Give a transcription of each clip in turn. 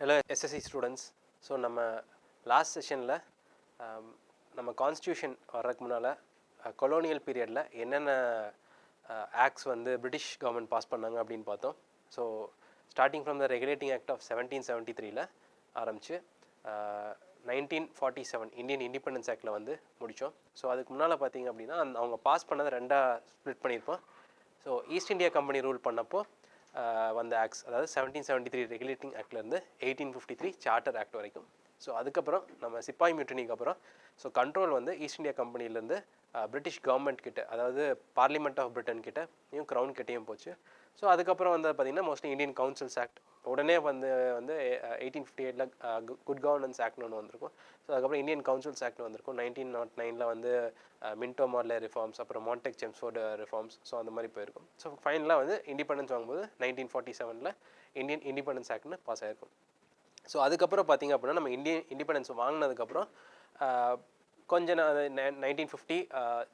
Hello SSC students. So நம்ம last sessionல நம்ம constitution வர்றதுக்கு முன்னால் கொலோனியல் பீரியடில் என்னென்ன ஆக்ட்ஸ் வந்து பிரிட்டிஷ் கவர்மெண்ட் பாஸ் பண்ணாங்க அப்படின்னு பார்த்தோம். So starting from the regulating act of 1773 ஆரம்பித்து 1947 இந்தியன் இண்டிபெண்டன்ஸ் ஆக்டில் வந்து முடித்தோம். ஸோ அதுக்கு முன்னால் பார்த்தீங்க அப்படின்னா அவங்க பாஸ் பண்ணதை ரெண்டாக ஸ்ப்ளிட் பண்ணியிருப்போம். So east India company rule பண்ணப்போ வந்த ஆக்ட்ஸ், அதாவது 1773 ரெகுலேட்டிங் ஆக்ட்லேருந்து 1853 சார்ட்டர் ஆக்ட் வரைக்கும். ஸோ அதுக்கப்புறம் நம்ம சிப்பாய் மியூட்டனிக்கு அப்புறம் ஸோ கண்ட்ரோல் வந்து ஈஸ்ட் இந்தியா கம்பெனிலேருந்து பிரிட்டிஷ் கவர்மெண்ட் கிட்ட, அதாவது பார்லிமெண்ட் ஆஃப் பிரிட்டன் கிட்டேயும் க்ரௌன் கிட்டேயும் போச்சு. ஸோ அதுக்கப்புறம் வந்து பார்த்திங்கன்னா மோஸ்ட்லி இந்தியன் கவுன்சில்ஸ் ஆக்ட், உடனே வந்து 1858 குட் கவர்னன்ஸ் ஆக்ட்னு ஒன்று வந்திருக்கும். ஸோ அதுக்கப்புறம் இந்தியன் கவுன்சில்ஸ் ஆக்ட் வந்திருக்கும். 1909 வந்து மின்டோ மார்லே ரிஃபார்ம்ஸ், அப்புறம் மான்டெக் செம்ஸ்ஃபோர்டு ரிஃபார்ம்ஸ். ஸோ அந்த மாதிரி போயிருக்கும். ஸோ ஃபைனலாக வந்து இண்டிபெண்டன்ஸ் வாங்கும்போது 1947 இந்தியன் இண்டிபெண்டன்ஸ் ஆக்ட்னு பாஸ் ஆகிருக்கும். ஸோ அதுக்கப்புறம் பார்த்திங்க அப்படின்னா நம்ம இண்டிபெண்டன்ஸ் வாங்கினதுக்கப்புறம் கொஞ்சம் 1950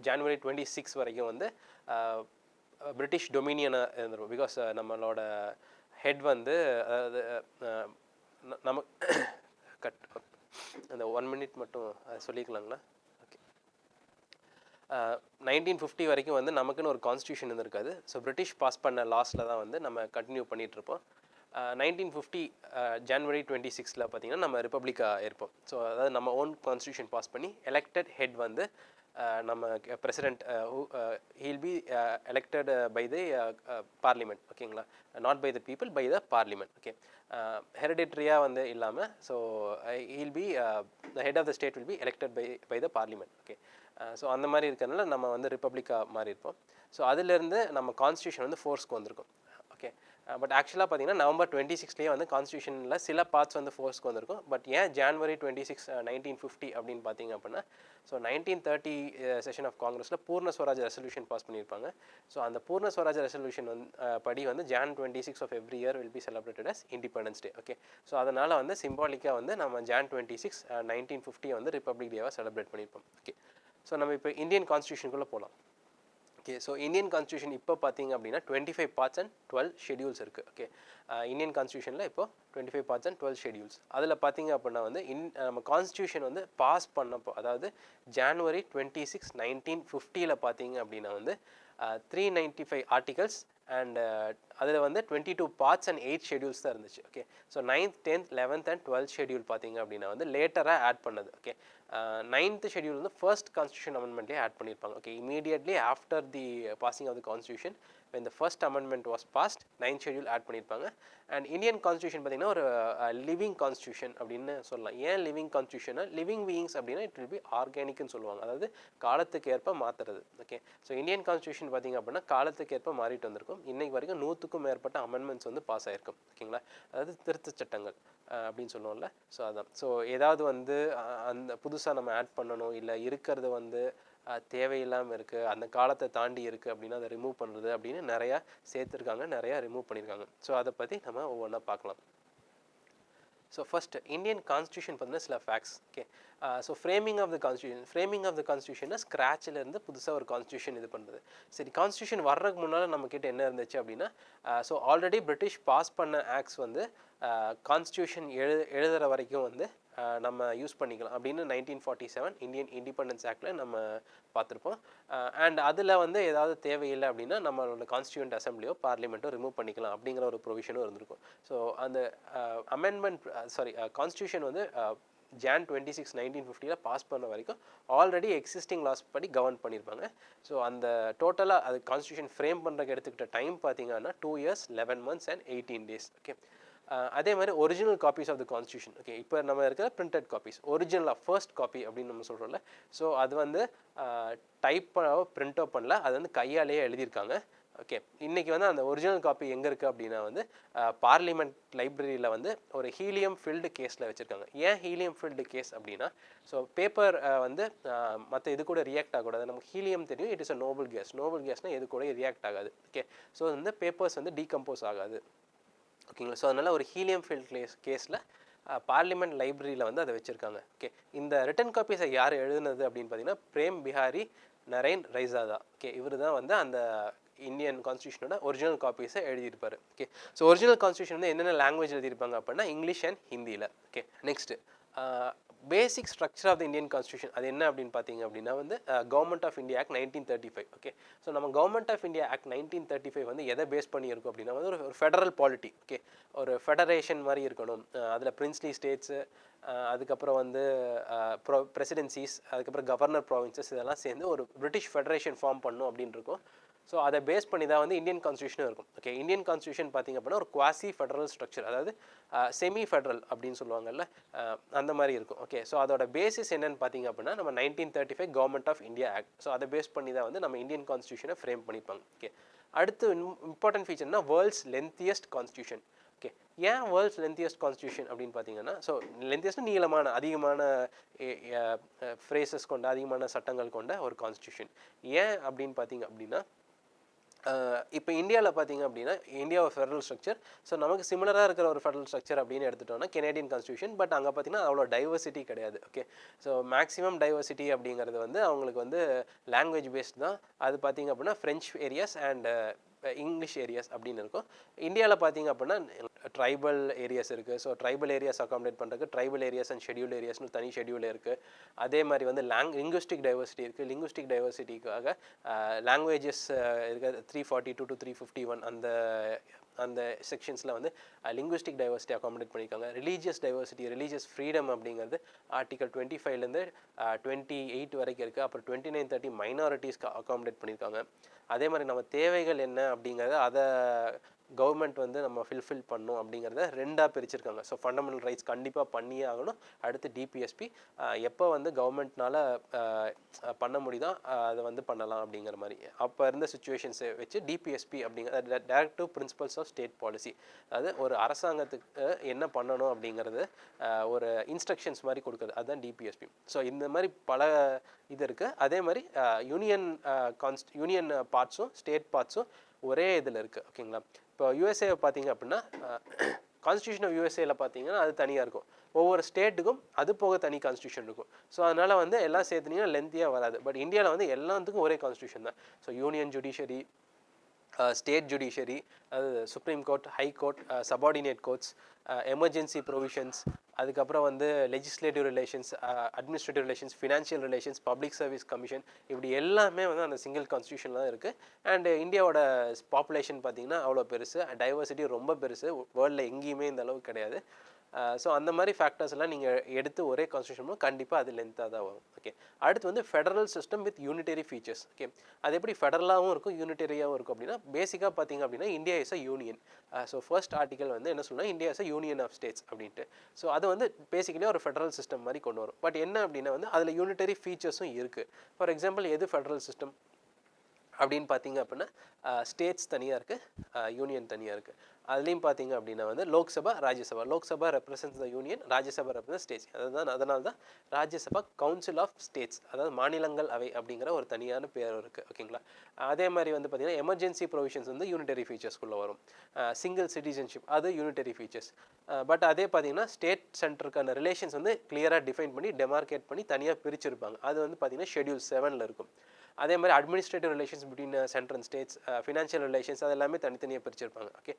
ஜனவரி 26 வரைக்கும் வந்து பிரிட்டிஷ் டொமினியனாக இருந்திருக்கும். பிகாஸ் நம்மளோட ஹெட் வந்து அதாவது நம்ம அந்த 1 மினிட் மட்டும் சொல்லிக்கலாங்களா? ஓகே. 1950 வரைக்கும் வந்து நமக்குன்னு ஒரு கான்ஸ்டியூஷன் இருந்திருக்காது. ஸோ பிரிட்டிஷ் பாஸ் பண்ண லாஸில் தான் வந்து நம்ம கண்டினியூ பண்ணிகிட்ருப்போம். 1950 ஜனவரி 26 பார்த்திங்கன்னா நம்ம ரிப்பப்ளிக்காக இருப்போம். ஸோ அதாவது நம்ம ஓன் கான்ஸ்டியூஷன் பாஸ் பண்ணி எலெக்டட் ஹெட் வந்து நம்ம president he'll be elected by the parliament. ஓகேங்களா? Not by the people, by the parliament. Okay. ஹெரிடிட்ரியாக வந்து இல்லாமல், so he'll be the head of the state will be elected by the parliament. Okay. So அந்த மாதிரி இருக்கிறதுனால நம்ம வந்து ரிப்பப்ளிக்காக மாறி இருப்போம். ஸோ அதிலேருந்து நம்ம கான்ஸ்டியூஷன் வந்து ஃபோர்ஸ்க்கு வந்திருக்கும். ஓகே. பட் ஆக்சுவலாக பார்த்தீங்கன்னா நவம்பர் 26 வந்து கான்ஸ்டியூஷனில் சில பார்ட்ஸ் வந்து ஃபோர்ஸ்க்கு வந்திருக்கும். பட் ஏன் ஜான்வரி 26, 1950 அப்படின்னு பார்த்தீங்க அப்படின்னா, ஸோ 1930 செஷன் ஆஃப் காங்கிரஸில் பூர்ண ஸ்வராஜ் ரெசல்யூஷன் பாஸ் பண்ணியிருப்பாங்க. ஸோ அந்த பூர்ண ஸ்வராஜ் ரெசல்யூஷன் வந்து படி வந்து Jan 26 of every year will be celebrated as independence day. Okay. So அதனால் வந்து சிம்பாலிக்காக வந்து நம்ம Jan 26, 1950 வந்து ரிப்பப்ளிக் டேவாக செலிப்ரேட் பண்ணியிருப்போம். ஓகே. ஸோ நம்ம இப்போ இந்தியன் கான்ஸ்டியூஷனுக்குள்ளே போகலாம். ஓகே. ஸோ இந்தியன் கான்ஸ்டியூஷன் இப்போ பார்த்தீங்க அப்படின்னா 25 பார்ட்ஸ் அண்ட் 12 ஷெடியூல்ஸ் இருக்குது. ஓகே. இந்தியன் கான்ஸ்டியூஷனில் இப்போ 25 பார்ட்ஸ் அண்ட் 12 ஷெடியூல்ஸ். அதில் பார்த்தீங்க அப்படின்னா வந்து நம்ம கான்ஸ்டியூஷன் வந்து பாஸ் பண்ணப்போ, அதாவது ஜான்வரி 26, 1950 பார்த்தீங்க அப்படின்னா வந்து 395 ஆர்டிகல்ஸ் அண்ட் அதில் வந்து 22 பார்ட்ஸ் அண்ட் 8 ஷெடியூல்ஸ் தான் இருந்துச்சு. Okay. So 9th, 10th, 11th and 12th schedule பார்த்தீங்க அப்படின்னா வந்து லேட்டராக ஆட் பண்ணது. ஓகே. 9th ஷெடியூல் வந்து ஃபர்ஸ்ட் கான்ஸ்டியூஷன் அமெண்ட்மெண்ட்லேயே ஆட் பண்ணியிருப்பாங்க. Okay. Immediately after the passing of the constitution, when the first amendment was passed, 9th schedule ஆட் பண்ணியிருப்பாங்க. அண்ட் இந்தியன் கான்ஸ்டியூஷன் பார்த்திங்கன்னா ஒரு லிவிங் கான்ஸ்டியூஷன் அப்படின்னு சொல்லலாம். ஏன் லிவிங் கான்ஸ்டியூஷனா? லிவிங் பீயிங்ஸ் அப்படின்னா இட் வில் பி ஆர்கானிக்னு சொல்லுவாங்க, அதாவது காலத்துக்கு ஏற்ப மாற்றுறது. ஓகே. ஸோ இந்தியன் கான்ஸ்டியூஷன் பார்த்திங்க அப்படின்னா காலத்துக்கு ஏற்ப மாறிட்டு வந்திருக்கும். இன்றைக்கு வரைக்கும் 100க்கும் மேற்பட்ட அமெண்ட்மெண்ட்ஸ் வந்து பாஸ் ஆகிருக்கும். ஓகேங்களா? அதாவது திருத்த சட்டங்கள் அப்படின்னு சொல்லுவோம்ல. ஸோ அதான். ஸோ ஏதாவது வந்து அந்த புதுசாக நம்ம ஆட் பண்ணணும், இல்லை இருக்கிறது வந்து தேவையில்லாமல் இருக்குது, அந்த காலத்தை தாண்டி இருக்குது அப்படின்னா அதை ரிமூவ் பண்ணுறது அப்படின்னு நிறையா சேர்த்துருக்காங்க, நிறையா ரிமூவ் பண்ணியிருக்காங்க. ஸோ அதை பற்றி நம்ம ஒவ்வொன்றா பார்க்கலாம். ஸோ ஃபர்ஸ்ட் இந்தியன் கான்ஸ்டியூஷன் பார்த்தீங்கன்னா சில facts. Okay. So framing of the கான்ஸ்டியூஷன்னா ஸ்க்ராட்சிலேருந்து புதுசாக ஒரு கான்ஸ்டியூஷன் இது பண்ணுறது. சரி, கான்ஸ்டியூஷன் வர்றதுக்கு முன்னால் நம்மக்கிட்ட என்ன இருந்துச்சு அப்படின்னா, ஸோ ஆல்ரெடி பிரிட்டிஷ் பாஸ் பண்ண ஆக்ட்ஸ் வந்து கான்ஸ்டியூஷன் எழுதுகிற வரைக்கும் வந்து நம்ம யூஸ் பண்ணிக்கலாம் அப்படின்னு 1947 இந்தியன் இண்டிபெண்டன்ஸ் ஆக்டில் நம்ம பார்த்துருப்போம். அண்ட் அதில் வந்து ஏதாவது தேவையில்லை அப்படின்னா நம்மளோட கான்ஸ்டியூண்ட் அசம்பிளியோ பார்லிமெண்ட்டோ ரிமூவ் பண்ணிக்கலாம் அப்படிங்கிற ஒரு ப்ரொவிஷனும் இருந்திருக்கும். ஸோ அந்த கான்ஸ்டியூஷன் வந்து Jan 26, 1950 பாஸ் பண்ண வரைக்கும் ஆல்ரெடி எக்ஸிஸ்டிங் லாஸ் படி கவர்ன் பண்ணியிருப்பாங்க. ஸோ அந்த டோட்டலாக அது கான்ஸ்டியூஷன் ஃப்ரேம் பண்ணுறதுக்கு எடுத்துக்கிட்ட டைம் பார்த்தீங்கன்னா 2 years, 11 months and 18 days. Okay. அதே மாதிரி original copies of the constitution. Okay. இப்போ நம்ம இருக்கிற பிரிண்டட் காப்பீஸ், ஒரிஜினலாக ஃபர்ஸ்ட் காப்பி அப்படின்னு நம்ம சொல்கிறோம்ல. ஸோ அது வந்து டைப்பாக பிரிண்டோ பண்ணல, அது வந்து கையாலேயே எழுதியிருக்காங்க. ஓகே. இன்றைக்கி வந்து அந்த ஒரிஜினல் காப்பி எங்கே இருக்குது அப்படின்னா வந்து பார்லிமெண்ட் லைப்ரரியில் வந்து ஒரு ஹீலியம் ஃபில்டு கேஸில் வச்சுருக்காங்க. ஏன் ஹீலியம் ஃபில்டு கேஸ் அப்படின்னா, ஸோ பேப்பர் வந்து மற்ற இது கூட ரியாக்ட் ஆகக்கூடாது. நமக்கு ஹீலியம் தெரியும், it is a noble gas. Noble கேஸ்னால் எது கூட ரியாக்ட் ஆகாது. ஓகே. ஸோ வந்து பேப்பர்ஸ் வந்து டீகம்போஸ் ஆகாது. ஓகேங்களா? ஸோ அதனால் ஒரு ஹீலியம் ஃபில்ட் கேஸில் பார்லிமெண்ட் லைப்ரரியில் வந்து அதை வச்சுருக்காங்க. ஓகே. இந்த ரிட்டன் காப்பீஸை யார் எழுதுனது அப்படின்னு பார்த்தீங்கன்னா பிரேம் பிஹாரி நரேன் ரைசாதா. ஓகே. இவர் தான் வந்து அந்த இந்தியன் கான்ஸ்டியூஷனோட ஒரிஜினல் காப்பீஸை எழுதியிருப்பார். ஓகே, ஸோ ஒரிஜினல் கான்ஸ்டியூஷன் வந்து என்னென்ன லாங்குவேஜ் எழுதியிருப்பாங்க அப்படின்னா இங்கிலீஷ் அண்ட் ஹிந்தியில். Okay, next basic structure of the Indian constitution அது என்ன அப்படின்னு பார்த்தீங்க அப்படின்னா வந்து government of India act 1935. Okay, so நம்ம கவர்மெண்ட் ஆஃப் இந்தியா ஆக்ட் 1935 வந்து எதை பேஸ் பண்ணியிருக்கும் அப்படின்னா வந்து ஒரு ஃபெடரல் பாலிட்டி. ஓகே, ஒரு ஃபெடரேஷன் மாதிரி இருக்கணும். அதில் பிரின்ஸ்லி ஸ்டேட்ஸு, அதுக்கப்புறம் வந்து பிரசிடென்சிஸ், அதுக்கப்புறம் கவர்னர் ப்ராவின்சஸ் இதெல்லாம் சேர்ந்து ஒரு பிரிட்டிஷ் ஃபெடரேஷன் ஃபார்ம் பண்ணும் அப்படின்னு இருக்கும். ஸோ அதை பேஸ் பண்ணி தான் வந்து இந்தியன் கான்ஸ்டியூஷனும் இருக்கும். ஓகே, இந்தியன் கான்ஸ்டியூஷன் பார்த்திங்க அப்படின்னா ஒரு குவாசி ஃபெடரல் ஸ்ட்ரக்சர், அதாவது செமி ஃபெடரல் அப்படின்னு சொல்லுவாங்கல்ல, அந்த மாதிரி இருக்கும். ஓகே, ஸோ அதோட பேசிஸ் என்னென்னு பார்த்திங்க அப்படின்னா நம்ம 1935 government of India act. So அதை பேஸ் பண்ணி தான் வந்து நம்ம இந்தியன் கான்ஸ்டியூஷனை ஃப்ரேம் பண்ணிப்பாங்க. ஓகே, அடுத்து இம்பார்ட்டன்ட் ஃபீச்சர்னா வேர்ல்ட்ஸ் லென்த்தியஸ்ட் கான்ஸ்டியூஷன். ஓகே, ஏன் வேர்ல்ட்ஸ் லென்த்தியஸ்ட் கான்ஸ்டியூஷன் அப்படின்னு பார்த்தீங்கன்னா, ஸோ லென்த்தியஸ்ட் நீளமான அதிகமான ஃப்ரேசஸ் கொண்ட அதிகமான சட்டங்கள் கொண்ட ஒரு கான்ஸ்டியூஷன். ஏன் அப்படின்னு பார்த்தீங்க அப்படின்னா இப்போ இந்தியாவில் பார்த்தீங்க அப்படின்னா இந்தியா ஒரு ஃபெடரல் ஸ்ட்ரக்சர். ஸோ நமக்கு சிமிலராக இருக்கிற ஒரு ஃபெடரல் ஸ்ட்ரக்சர் அப்படின்னு எடுத்துட்டோம்னா கெனடியன் கான்ஸ்டியூஷன். பட் அங்கே பார்த்தீங்கன்னா அவ்வளோ டைவர்சிட்டி கிடையாது. ஓகே, ஸோ மேக்ஸிமம் டைவர்சிட்டி அப்படிங்கிறது வந்து அவங்களுக்கு வந்து லாங்குவேஜ் பேஸ்ட் தான். அது பார்த்தீங்க அப்படின்னா French areas and English areas அப்படின்னு இருக்கும். இந்தியாவில் பார்த்தீங்க அப்படின்னா ட்ரைபல் ஏரியாஸ் இருக்குது. ஸோ ட்ரைபல் ஏரியாஸ் அகாமடேட் பண்ணுறதுக்கு ட்ரைபல் ஏரியாஸ் அண்ட் ஷெடியூல் ஏரியாஸ்னு தனி ஷெடியூல் இருக்குது. அதே மாதிரி வந்து லிங்குஸ்டிக் டைவர்சிட்டி இருக்குது. லிங்குஸ்டிக் டைவர்சிட்டிக்காக லாங்குவேஜஸ் இருக்குது 342 to 351 அந்த செக்ஷன்ஸில் வந்து லிங்குவிஸ்டிக் டைவர்சிட்டி அகாமடேட் பண்ணியிருக்காங்க. ரிலீஜியஸ் டைவர்சிட்டி, ரிலீஜியஸ் ஃப்ரீடம் அப்படிங்கிறது ஆர்டிகல் 25லேருந்து 28 வரைக்கும் இருக்குது. அப்புறம் 29, 30 மைனாரிட்டிஸ்க்கு அகாமடேட் பண்ணியிருக்காங்க. அதே மாதிரி நம்ம தேவைகள் என்ன அப்படிங்கிறத அதை கவர்மெண்ட் வந்து நம்ம ஃபில்ஃபில் பண்ணணும் அப்படிங்கிறத ரெண்டாக பிரிச்சிருக்காங்க. ஸோ ஃபண்டமெண்டல் ரைட்ஸ் கண்டிப்பாக பண்ணியே ஆகணும். அடுத்து டிபிஎஸ்பி எப்போ வந்து கவர்மெண்ட்னால் பண்ண முடியுதோ அதை வந்து பண்ணலாம் அப்படிங்கிற மாதிரி அப்போ இருந்த சுச்சுவேஷன்ஸை வச்சு டிபிஎஸ்பி அப்படிங்கிற directive principles of state policy, அதாவது ஒரு அரசாங்கத்துக்கு என்ன பண்ணணும் அப்படிங்கிறது ஒரு இன்ஸ்ட்ரக்ஷன்ஸ் மாதிரி கொடுக்குறது, அதுதான் டிபிஎஸ்பி. ஸோ இந்த மாதிரி பல இது இருக்குது. அதே மாதிரி யூனியன் பார்ட்ஸும் ஸ்டேட் பார்ட்ஸும் ஒரே இதில் இருக்குது. ஓகேங்களா, இப்போ யூஎஸ்ஏ பார்த்தீங்க அப்படின்னா கான்ஸ்டியூஷன் ஆஃப் யூஎஸ்ஏல பார்த்தீங்கன்னா அது தனியாக இருக்கும். ஒவ்வொரு ஸ்டேட்டுக்கும் அது போக தனி கான்ஸ்டியூஷன் இருக்கும். ஸோ அதனால் வந்து எல்லாம் சேர்த்துனீங்கன்னா லென்த்தியாக வராது. பட் இந்தியாவில் வந்து எல்லாத்துக்கும் ஒரே கான்ஸ்டியூஷன் தான். So union judiciary, state judiciary, அது supreme court, high court, subordinate courts, emergency provisions, அதுக்கப்புறம் வந்து legislative relations, administrative relations, financial relations, public service commission, இப்படி எல்லாமே வந்து அந்த சிங்கிள் கான்ஸ்டியூஷனில் தான் இருக்குது. அண்ட் இந்தியாவோட பாப்புலேஷன் பார்த்திங்கன்னா அவ்வளோ பெருசு, டைவர்சிட்டி ரொம்ப பெருசு, வேர்ல்டில் எங்கேயுமே இந்த அளவுக்கு கிடையாது. ஸோ அந்த மாதிரி ஃபேக்டர்ஸ் எல்லாம் நீங்கள் எடுத்து ஒரே கான்ஸ்டியூஷன் கண்டிப்பாக அது லென்த்தாக தான் வரும். ஓகே, அடுத்து வந்து federal system with unitary features. Okay, அது எப்படி ஃபெடரலாகவும் இருக்கும் யூனிட்டரியாகவும் இருக்கும் அப்படின்னா பேசிக்காக பார்த்தீங்க அப்படின்னா India is a union. So first article வந்து என்ன சொல்லுன்னா India is a union of states அப்படின்ட்டு. ஸோ அது வந்து பேசிக்கலி ஒரு ஃபெடரல் சிஸ்டம் மாதிரி கொண்டு வரும். பட் என்ன அப்படின்னா வந்து அதில் யூனிட்டரி ஃபீச்சர்ஸும் இருக்குது. ஃபார் எக்ஸாம்பிள் எது ஃபெடரல் சிஸ்டம் அப்படின்னு பார்த்தீங்க அப்படின்னா ஸ்டேட்ஸ் தனியாக இருக்குது, யூனியன் தனியாக இருக்குது. அதுலேயும் பார்த்தீங்க அப்படின்னா வந்து Lok Sabha, Rajya Sabha. Lok Sabha represents the union, Rajya Sabha represent states. அதனால தான் ராஜ்யசபா கவுன்சில் ஆஃப் ஸ்டேட்ஸ், அதாவது மாநிலங்கள் அவை அப்படிங்கிற ஒரு தனியான பேர் இருக்குது. ஓகேங்களா, அதே மாதிரி வந்து பார்த்தீங்கன்னா எமர்ஜென்சி ப்ரொவிஷன்ஸ் வந்து யூனிட்டரி ஃபீச்சர்ஸ்குள்ளே வரும். சிங்கிள் சிட்டிசன்ஷிப் அது யூனிட்டரி ஃபீச்சர்ஸ். பட் அதே பார்த்தீங்கன்னா ஸ்டேட் சென்டருக்கான ரிலேஷன்ஸ் வந்து கிளியராக டிஃபைன் பண்ணி டெமார்கேட் பண்ணி தனியாக பிரிச்சிருப்பாங்க. அது வந்து பார்த்தீங்கன்னா ஷெடியூல் 7ல் இருக்கும். அதே மாதிரி administrative relations between central and states, financial relations அது எல்லாமே தனித்தனியாக பிரிச்சிருப்பாங்க. ஓகே,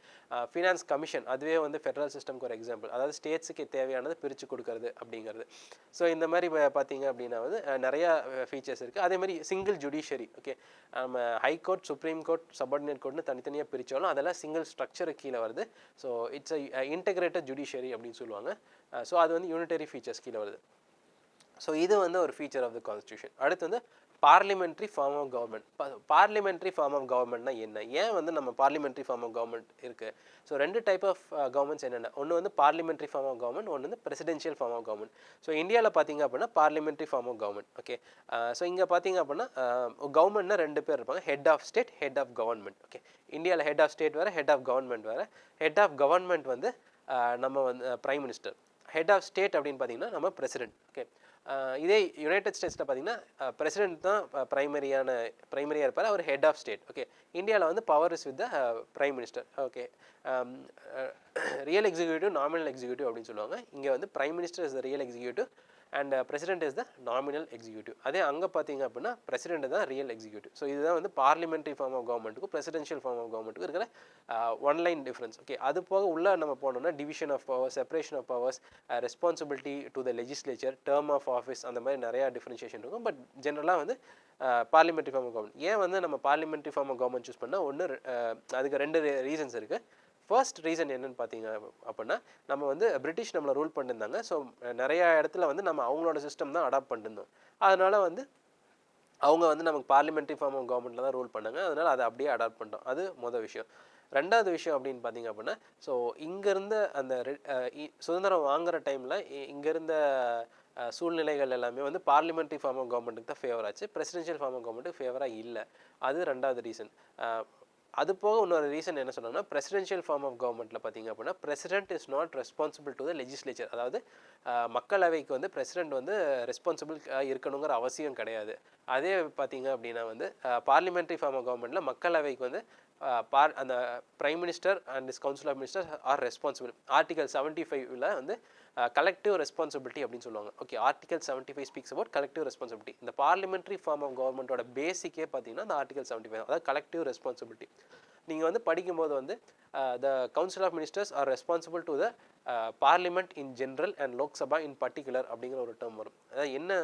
ஃபினான்ஸ் கமிஷன் அதுவே வந்து ஃபெடரல் சிஸ்டம்க்கு ஒரு எக்ஸாம்பிள், அதாவது ஸ்டேட்ஸுக்கு தேவையானது பிரித்து கொடுக்கறது அப்படிங்கிறது. ஸோ இந்த மாதிரி பார்த்தீங்க அப்படின்னா வந்து நிறையா ஃபீச்சர்ஸ் இருக்குது. அதே மாதிரி சிங்கிள் ஜுடிஷரி. ஓகே, நம்ம high court, supreme court, subordinate கோர்ட்னு தனித்தனியாக பிரித்தாலும் அதெல்லாம் சிங்கிள் ஸ்ட்ரக்சருக்கு கீழே வருது. So it's a integrated judiciary அப்படின்னு சொல்லுவாங்க. ஸோ அது வந்து யூனிட்டரி ஃபீச்சர்ஸ் கீழே வருது. ஸோ இது வந்து ஒரு ஃபீச்சர் ஆஃப் த கான்ஸ்டியூஷன். அடுத்து வந்து parliamentary form of government. Parliamentary form of கவர்மெண்ட்னா என்ன, ஏன் வந்து நம்ம பார்லிமெண்ட்ரி ஃபார்ம் ஆஃப் கவர்மெண்ட் இருக்குது? ஸோ ரெண்டு டைப் ஆஃப் கவர்மெண்ட்ஸ் என்னென்ன, ஒன்று வந்து பார்லிமெண்ட்ரி ஃபார்ம் ஆஃப் கவர்மெண்ட், ஒன்று வந்து presidential form of government. So இந்தியாவில் பார்த்தீங்க அப்படின்னா parliamentary form of government. Okay, so இங்கே பார்த்தீங்க அப்படின்னா கவர்மெண்ட்னா ரெண்டு பேர் இருப்பாங்க, head of state, head of government. Okay, இந்தியாவில் ஹெட் ஆஃப் ஸ்டேட் வேறு, ஹெட் ஆஃப் கவர்மெண்ட் வேறு. ஹெட் ஆஃப் கவர்மெண்ட் வந்து நம்ம வந்து prime minister. Head of state அப்படின்னு பார்த்தீங்கன்னா நம்ம பிரசிடென்ட். ஓகே, இதே யுனைடெட் ஸ்டேட்ஸில் பார்த்தீங்கன்னா பிரசிடென்ட் தான் பிரைமரியாக இருப்பார், அவர் ஹெட் ஆஃப் ஸ்டேட். ஓகே, இந்தியாவில் வந்து power is with the prime minister. Okay, real executive, nominal executive அப்படின்னு சொல்லுவாங்க. இங்கே வந்து prime minister is the real executive and president is the nominal executive. அதே அங்கே பார்த்தீங்க அப்படின்னா பிரசிடென்ட் தான் ரியல் எக்ஸிக்யூட்டிவ். ஸோ இதுதான் வந்து பார்லிமெண்ட்ரி ஃபார்ம் ஆஃப் கவர்மெண்ட்டுக்கும் பிரசிடென்ஷியல் ஃபார்ம் ஆஃப் கவர்மெண்ட்டுக்கும் இருக்கிற ஒன் லைன் டிஃப்ரென்ஸ். ஓகே, அது போக உள்ள நம்ம போனோம்னா division of powers, separation of powers, responsibility to the legislature, term of office, அந்த மாதிரி நிறையா டிஃப்ரென்ஷியேஷன் இருக்கும். பட் ஜென்ரலாக வந்து பார்லிமெண்ட்ரி ஃபார்ம் ஆஃப் கவர்மெண்ட். ஏன் வந்து நம்ம parliamentary form of government choose பண்ணால் ஒன்று அதுக்கு 2 ரீசன்ஸ் இருக்குது. ஃபர்ஸ்ட் ரீசன் என்னன்னு பார்த்தீங்க அப்படின்னா, நம்ம வந்து பிரிட்டிஷ் நம்மளை ரூல் பண்ணியிருந்தாங்க. ஸோ நிறையா இடத்துல வந்து நம்ம அவங்களோட சிஸ்டம் தான் அடாப்ட் பண்ணியிருந்தோம். அதனால் வந்து அவங்க வந்து நமக்கு பார்லிமெண்ட்ரி ஃபார்ம் ஆஃப் கவர்மெண்ட்டில் தான் ரூல் பண்ணாங்க. அதனால் அதை அப்படியே அடாப்ட் பண்ணிட்டோம். அது மொதல் விஷயம். 2வது விஷயம் அப்படின்னு பார்த்தீங்க அப்படின்னா, ஸோ இங்கேருந்த அந்த சுதந்திரம் வாங்குகிற டைமில் இங்கேருந்த சூழ்நிலைகள் எல்லாமே வந்து பார்லிமெண்ட்ரி ஃபார்ம் ஆஃப் கவர்மெண்ட்டுக்கு தான் ஃபேவர் ஆச்சு. பிரசிடென்ஷியல் ஃபார்ம் ஆஃப் கவர்மெண்ட்டுக்கு ஃபேவராக இல்லை. அது 2வது ரீசன். அது போக இன்னொரு ரீசன் என்ன சொன்னாங்கன்னா, பிரசிடென்ஷியல் ஃபார்ம் ஆஃப் கவர்மெண்ட்டில் பார்த்தீங்க அப்படின்னா president is not responsible to the legislature. அதாவது மக்களவைக்கு வந்து பிரசிடென்ட் வந்து ரெஸ்பான்சிபிள் இருக்கணுங்கிற அவசியம் கிடையாது. அதே பார்த்தீங்க அப்படின்னா வந்து பார்லிமெண்ட்ரி ஃபார்ம் ஆஃப் கவர்மெண்ட்டில் மக்களவைக்கு வந்து அந்த prime minister and his council of minister are responsible. Article 75ல் வந்து கலெக்டிவ் ரெஸ்பான்சிபிலிட்டி அப்படின்னு சொல்லுவாங்க. Okay, article 75 speaks about collective responsibility. இந்த பார்லிமெண்ட்ரி ஃபார்ம் ஆஃப் கவர்மெண்ட்டோட பேசிக்கே பார்த்தீங்கன்னா அந்த ஆர்டிகல் 75, அதாவது கலெக்டிவ் ரெஸ்பான்சிபிலிட்டி. நீங்கள் வந்து படிக்கும்போது வந்து the council of ministers are responsible to the parliament in general and Lok Sabha in particular அப்படிங்கிற ஒரு டேர்ம் வரும். அதாவது என்ன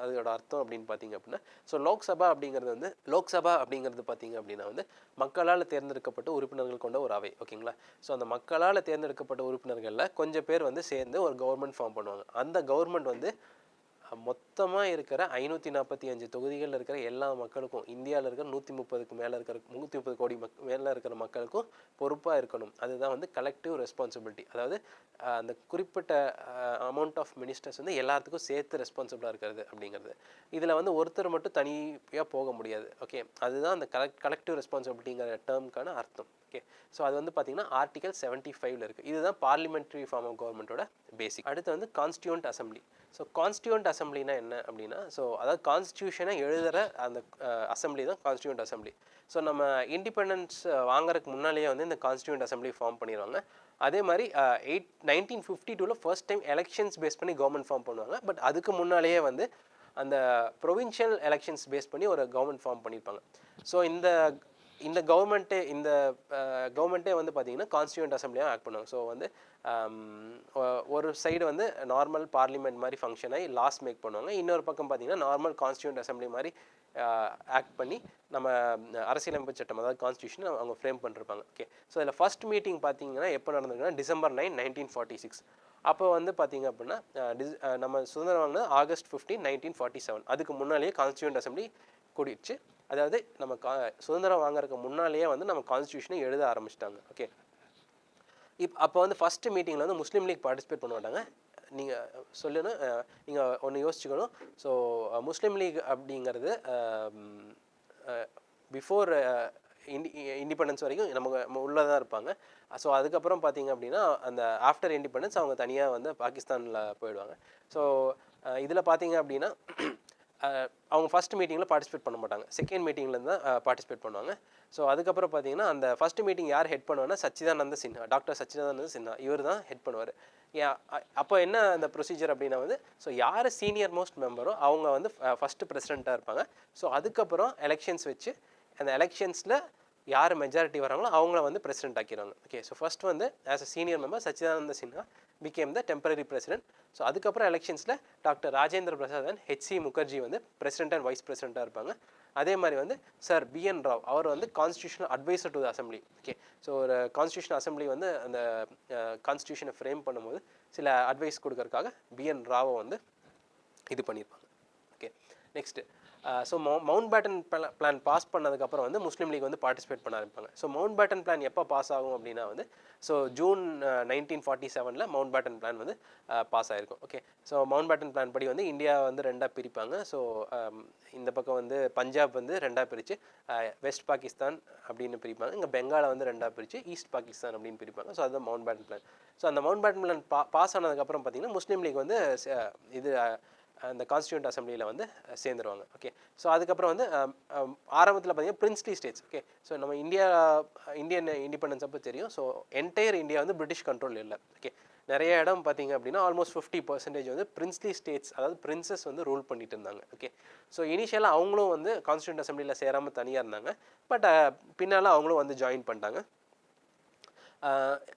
அதோட அர்த்தம் அப்படின்னு பார்த்தீங்க அப்படின்னா, ஸோ லோக்சபா அப்படிங்கிறது பார்த்தீங்க அப்படின்னா வந்து மக்களால் தேர்ந்தெடுக்கப்பட்ட உறுப்பினர்கள் கொண்ட ஒரு அவை. ஓகேங்களா? ஸோ அந்த மக்களால் தேர்ந்தெடுக்கப்பட்ட உறுப்பினர்களில் கொஞ்சம் பேர் வந்து சேர்ந்து ஒரு கவர்மெண்ட் ஃபார்ம் பண்ணுவாங்க. அந்த கவர்மெண்ட் வந்து மொத்தமாக இருக்கிற 545 தொகுதிகளில் இருக்கிற எல்லா மக்களுக்கும், இந்தியாவில் இருக்கிற 130க்கு மேலே இருக்கிற 130 கோடி மேலே இருக்கிற மக்களுக்கும் பொறுப்பாக இருக்கணும். அதுதான் வந்து கலெக்டிவ் ரெஸ்பான்சிபிலிட்டி. அதாவது அந்த குறிப்பிட்ட அமௌண்ட் ஆஃப் மினிஸ்டர்ஸ் வந்து எல்லாத்துக்கும் சேர்த்து ரெஸ்பான்சிபிளாக இருக்கிறது அப்படிங்கிறது. இதில் வந்து ஒருத்தர் மட்டும் தனியாக போக முடியாது. ஓகே, அதுதான் அந்த கலெக்டிவ் ரெஸ்பான்சிபிலிட்டிங்கிற டேர்முக்கான அர்த்தம். ஓகே, ஸோ அது வந்து பார்த்தீங்கன்னா ஆர்டிகல் 75ல் இருக்குது. இதுதான் பார்லிமெண்ட்ரி ஃபார்ம் ஆஃப் கவர்மெண்ட்டோட பேசிக். அடுத்து வந்து கான்ஸ்டியூண்ட் அசம்பிளி. ஸோ கான்ஸ்டியூண்ட் அசம்பிளினா என்ன அப்படின்னா, ஸோ அதாவது கான்ஸ்டியூஷனை எழுதுகிற அந்த அசம்பிளி தான் கான்ஸ்டியூண்ட் அசம்பிளி. ஸோ நம்ம இண்டிபெண்டன்ஸ் வாங்குறதுக்கு முன்னாலேயே வந்து இந்த கான்ஸ்டியூண்ட் அசம்பிளி ஃபார்ம் பண்ணிடுவாங்க. அதே மாதிரி 1952ல் ஃபர்ஸ்ட் டைம் எலெக்ஷன்ஸ் பேஸ் பண்ணி கவர்மெண்ட் ஃபார்ம் பண்ணுவாங்க. பட் அதுக்கு முன்னாலேயே வந்து அந்த ப்ரொவின்ஷியல் எலெக்ஷன்ஸ் பேஸ் பண்ணி ஒரு கவர்மெண்ட் ஃபார்ம் பண்ணியிருப்பாங்க. ஸோ இந்த கவர்மெண்ட்டே வந்து பார்த்தீங்கன்னா கான்ஸ்டியூண்ட் அசம்பிளியாக ஆக்ட் பண்ணுவாங்க. ஸோ வந்து ஒரு சைடு வந்து நார்மல் பார்லிமெண்ட் மாதிரி ஃபங்க்ஷன் ஆகி லாஸ் மேக் பண்ணுவாங்க. இன்னொரு பக்கம் பார்த்தீங்கன்னா நார்மல் கான்ஸ்டியூண்ட் அசம்பிளி மாதிரி ஆக்ட் பண்ணி நம்ம அரசியலமைப்பு சட்டம், அதாவது கான்ஸ்டியூஷன் அவங்க ஃப்ரேம் பண்ணிருப்பாங்க. ஓகே, ஸோ இதில் ஃபர்ஸ்ட் மீட்டிங் பார்த்தீங்கன்னா எப்போ நடந்திருக்குன்னா டிசம்பர் 9, 1946. அப்போ வந்து பார்த்தீங்க அப்படின்னா நம்ம சுதந்திரம் வாங்கினது ஆகஸ்ட் 15, 1947. அதுக்கு முன்னாலேயே கான்ஸ்டியூண்ட் அசம்பிளி கூடிடுச்சு. அதாவது நம்ம சுதந்திரம் வாங்குறதுக்கு முன்னாலேயே வந்து நம்ம கான்ஸ்டியூஷனை எழுத ஆரம்பிச்சிட்டாங்க. ஓகே, அப்போ வந்து ஃபஸ்ட்டு மீட்டிங்கில் வந்து முஸ்லீம் லீக் பார்ட்டிசிபேட் பண்ண மாட்டாங்க. நீங்கள் சொல்லணும், நீங்கள் ஒன்று யோசிச்சுக்கணும். ஸோ முஸ்லீம் லீக் அப்படிங்கிறது பிஃபோர் இண்டிபெண்டன்ஸ் வரைக்கும் நம்ம உள்ளே தான் இருப்பாங்க. ஸோ அதுக்கப்புறம் பார்த்தீங்க அப்படின்னா அந்த ஆஃப்டர் இண்டிபெண்டன்ஸ் அவங்க தனியாக வந்து பாகிஸ்தானில் போயிடுவாங்க. ஸோ இதில் பார்த்தீங்க அப்படின்னா அவங்க ஃபஸ்ட் மீட்டிங்கில் பார்ட்டிசிபேட் பண்ண மாட்டாங்க. செகண்ட் மீட்டிங்லேருந்து தான் பார்ட்டிசிபேட் பண்ணுவாங்க. ஸோ அதுக்கப்புறம் பார்த்தீங்கன்னா அந்த ஃபஸ்ட்டு மீட்டிங் யார் ஹெட் பண்ணுவாங்கன்னா சச்சிதானந்த சின்ஹா, டாக்டர் சச்சிதானந்த சின்ஹா, இவர் தான் ஹெட் பண்ணுவார். அப்போ என்ன அந்த ப்ரொசீஜர் அப்படின்னா வந்து, ஸோ யார் சீனியர் மோஸ்ட் மெம்பரோ அவங்க வந்து ஃபஸ்ட்டு பிரசிடெண்ட்டாக இருப்பாங்க. ஸோ அதுக்கப்புறம் எலெக்ஷன்ஸ் வச்சு அந்த எலெக்ஷன்ஸில் யார் மெஜாரிட்டி வராங்களோ அவங்கள வந்து பிரசிடென்ட் ஆக்கிடுவாங்க. ஓகே, ஸோ ஃபர்ஸ்ட் வந்து as a senior member Sachchidananda Sinha became the temporary president. So அதுக்கப்புறம் எலெக்ஷன்ஸில் doctor Rajendra Prasad and H C Mukherjee வந்து பிரசிடென்ட் அண்ட் வைஸ் பிரசிடெண்ட்டாக இருப்பாங்க. அதே மாதிரி வந்து சார் பிஎன் ராவ், அவர் வந்து constitutional adviser to the assembly. Okay, so ஒரு கான்ஸ்டியூஷன் அசம்பிளி வந்து அந்த கான்ஸ்டியூஷனை ஃப்ரேம் பண்ணும்போது சில அட்வைஸ் கொடுக்கறதுக்காக பிஎன் ராவை வந்து இது பண்ணியிருப்பாங்க. Okay, next so Mountbatten plan pass பண்ணதுக்கப்புறம் வந்து முஸ்லீம் லீக் வந்து பார்ட்டிசிபேட் பண்ண ஆரம்பிப்பாங்க. ஸோ மவுண்ட் பேட்டன் பிளான் எப்போ பாஸ் ஆகும் அப்படின்னா வந்து so June 1947 Mountbatten plan வந்து பாஸ் ஆகிருக்கும். Okay, so Mountbatten plan படி வந்து இந்தியா வந்து 2ஆக பிரிப்பாங்க. ஸோ இந்த பக்கம் வந்து பஞ்சாப் வந்து 2ஆக பிரித்து வெஸ்ட் பாகிஸ்தான் அப்படின்னு பிரிப்பாங்க. இங்கே பெங்காலை வந்து 2ஆக பிரித்து ஈஸ்ட் பாகிஸ்தான் அப்படின்னு பிரிப்பாங்க. ஸோ அதுதான் மவுண்ட் பேட்டன் பிளான். ஸோ அந்த மவுண்ட் பேட்டன் பிளான் பாஸ் ஆனதுக்கப்புறம் பார்த்தீங்கன்னா முஸ்லீம் லீக் வந்து இது அந்த கான்ஸ்டியூண்ட் அசம்பிளியில் வந்து சேர்ந்துருவாங்க. ஓகே, ஸோ அதுக்கப்புறம் வந்து ஆரம்பத்தில் பார்த்தீங்கன்னா பிரின்ஸ்லி ஸ்டேட்ஸ். ஓகே, ஸோ நம்ம இந்தியன் இண்டிபெண்டன்ஸ் அப்போ தெரியும். ஸோ என்டையர் இந்தியா வந்து பிரிட்டிஷ் கண்ட்ரோல் இல்லை. ஓகே, நிறைய இடம் பார்த்தீங்க அப்படின்னா ஆல்மோஸ்ட் 50% வந்து பிரின்ஸ்லி ஸ்டேட்ஸ், அதாவது பிரின்சஸ் வந்து ரூல் பண்ணிட்டு இருந்தாங்க. ஓகே, ஸோ இனிஷியலாக அவங்களும் வந்து கான்ஸ்டியூண்ட் அசம்பிளியில் சேராமல் தனியாக இருந்தாங்க. பட் பின்னால் அவங்களும் வந்து ஜாயின் பண்ணிட்டாங்க.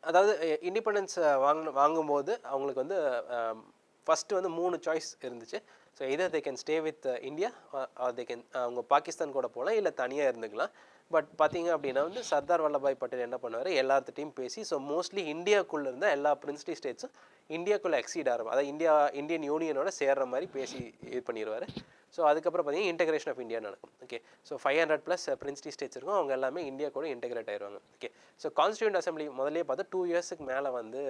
அதாவது இண்டிபெண்டன்ஸ் வாங்கும்போது அவங்களுக்கு வந்து ஃபஸ்ட்டு வந்து 3 சாய்ஸ் இருந்துச்சு. So either they can stay with India, they can அவங்க பாகிஸ்தான் கூட போகலாம், இல்லை தனியாக இருந்துக்கலாம். பட் பார்த்தீங்க அப்படின்னா வந்து சர்தார் வல்லபாய் பட்டேல் என்ன பண்ணுவார், எல்லாத்துட்டையும் பேசி ஸோ மோஸ்ட்லி இந்தியாவுக்குள்ளே இருந்த எல்லா பிரின்ஸ்லி ஸ்டேட்ஸும் இந்தியாவுக்குள்ளே எக்ஸீட் ஆகிற, அதாவது இந்தியன் யூனியனோட சேர்ற மாதிரி பேசி இது பண்ணிடுவார். ஸோ அதுக்கப்புறம் பார்த்தீங்கன்னா இன்டெகிரேஷன் ஆஃப் இந்தியா நடக்கும். ஓகே, ஸோ 500+ பிரின்ஸ்லி ஸ்டேட்ஸ் இருக்கும், அவங்க எல்லாமே இந்தியா கூட இன்டெகிரேட் ஆயிடுவாங்க. ஓகே, ஸோ கான்ஸ்டியூண்ட் அசம்பிளி முதலே பார்த்தா 2 இயர்ஸுக்கு மேலே வந்து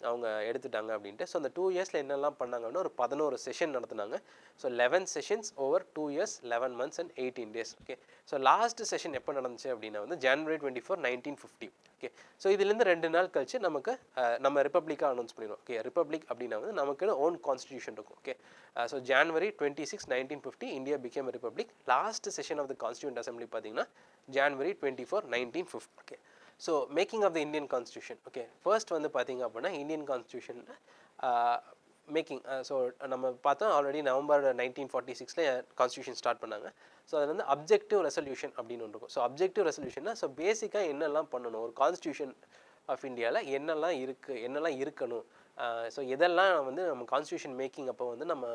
அவங்க எடுத்துட்டாங்க அப்படின்ட்டு. ஸோ அந்த 2 இயர்ஸில் என்னெல்லாம் பண்ணாங்கன்னா ஒரு 11 செஷன் நடத்துனாங்க. So 11 sessions over 2 years 11 months and 18 days. Okay, so last session எப்போ நடந்துச்சு அப்படின்னா வந்து January 24, 1950. ஓகே, ஸோ இதுலேருந்து 2 நாள் கழிச்சு நமக்கு நம்ம ரிப்பப்ளிக்காக அனௌன்ஸ் பண்ணிடுவோம். ஓகே, ரிப்பப்ளிக் அப்படின்னா வந்து நமக்கு ஓன் கான்ஸ்டியூஷன் இருக்கும். Okay, so January 26, 1950 India became republic. Last session of the constituent assembly பார்த்தீங்கன்னா January 24, 1950. Okay, so making of the Indian constitution. Okay, first வந்து பார்த்தீங்க அப்படின்னா இந்தியன் கான்ஸ்டியூஷன் மேக்கிங். ஸோ நம்ம பார்த்தோம் ஆல்ரெடி November 1946 கான்ஸ்டியூஷன் ஸ்டார்ட் பண்ணாங்க. So அது வந்து objective resolution அப்படின்னு ஒன்று இருக்கும். ஸோ அப்ஜெக்டிவ் ரெசல்யூஷன்னா ஸோ பேசிக்காக என்னெல்லாம் பண்ணணும், ஒரு கான்ஸ்டியூஷன் ஆஃப் இந்தியாவில் என்னெல்லாம் இருக்குது, என்னெல்லாம் இருக்கணும், ஸோ இதெல்லாம் வந்து நம்ம கான்ஸ்டியூஷன் மேக்கிங் அப்போ வந்து நம்ம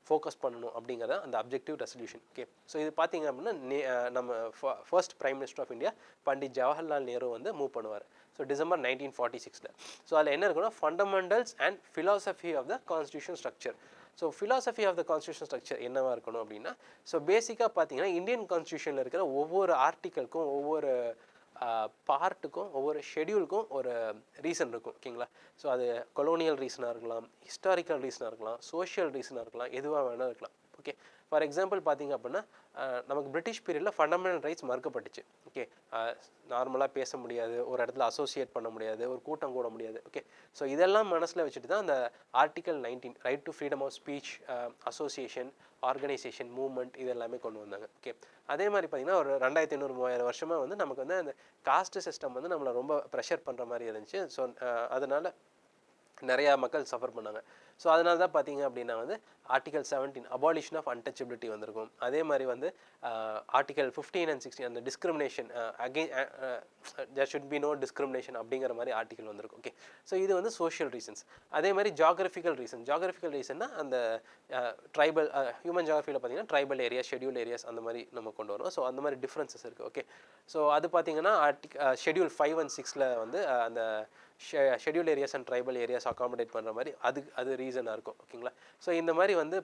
ஃபோக்கஸ் பண்ணணும் அப்படிங்கிறத அந்த அப்ஜெக்டிவ் ரெசல்யூஷன். ஓகே, ஸோ இது பார்த்தீங்க அப்படின்னா நம்ம first prime minister of India Pandit Jawaharlal Nehru வந்து மூவ் பண்ணுவார். So December 1946. ஸோ அதில் என்ன இருக்குன்னா fundamentals and philosophy of the constitution structure. So philosophy of the constitution structure என்னவாக இருக்கணும் அப்படின்னா, ஸோ பேசிக்காக பார்த்தீங்கன்னா இந்தியன் கான்ஸ்டியூஷனில் இருக்கிற ஒவ்வொரு ஆர்டிக்கலுக்கும் ஒவ்வொரு பார்ட்டுக்கும் ஒவ்வொரு ஷெடியூலுக்கும் ஒரு ரீசன் இருக்கும். ஓகேங்களா, ஸோ அது கொலோனியல் ரீசனாக இருக்கலாம், ஹிஸ்டாரிக்கல் ரீசனாக இருக்கலாம், சோஷியல் ரீசனாக இருக்கலாம், எதுவாக வேணால் இருக்கலாம். ஓகே, ஃபார் எக்ஸாம்பிள் பார்த்தீங்க அப்படின்னா நமக்கு பிரிட்டிஷ் பீரியடில் ஃபண்டமெண்டல் ரைட்ஸ் மறுக்கப்பட்டுச்சு. ஓகே, நார்மலாக பேச முடியாது, ஒரு இடத்துல அசோசியேட் பண்ண முடியாது, ஒரு கூட்டம் கூட முடியாது. ஓகே, ஸோ இதெல்லாம் மனசில் வச்சுட்டு தான் அந்த article 19 right to freedom of speech, association, organisation, movement இது எல்லாமே கொண்டு வந்தாங்க. ஓகே, அதே மாதிரி பார்த்தீங்கன்னா ஒரு 2500-3000 வருஷமாக வந்து நமக்கு வந்து அந்த காஸ்ட் சிஸ்டம் வந்து நம்மளை ரொம்ப ப்ரெஷர் பண்ணுற மாதிரி இருந்துச்சு. ஸோ அதனால் நிறையா மக்கள் சஃபர் பண்ணாங்க. ஸோ அதனால தான் பார்த்தீங்க அப்படின்னா வந்து ஆர்டிகல் 17 அபாலிஷன் ஆஃப் அன்டச்சபிலிட்டி வந்திருக்கும். அதே மாதிரி வந்து ஆர்டிகல் 15 and 16 அந்த discrimination again there should be no discrimination அப்படிங்கிற மாதிரி ஆர்டிகல் வந்திருக்கும். ஓகே, ஸோ இது வந்து சோஷியல் ரீசன்ஸ். அதே மாதிரி ஜாகிரபிக்கல் ரீசன்னா அந்த ட்ரைபல் ஹியூமன் ஜாகிரபியில் பார்த்தீங்கன்னா ட்ரைபல் ஏரியாஸ், ஷெடியூல் ஏரியாஸ் அந்த மாதிரி நம்ம கொண்டு வரோம். ஸோ அந்த மாதிரி டிஃப்ரென்சஸ் இருக்குது. ஓகே, ஸோ அது பார்த்தீங்கன்னா ஷெடியூல் 5 and 6 வந்து அந்த schedule areas and tribal areas accommodate பண்ணுற மாதிரி அது ரீசனாக இருக்கும். ஓகேங்களா, ஸோ இந்த மாதிரி வந்து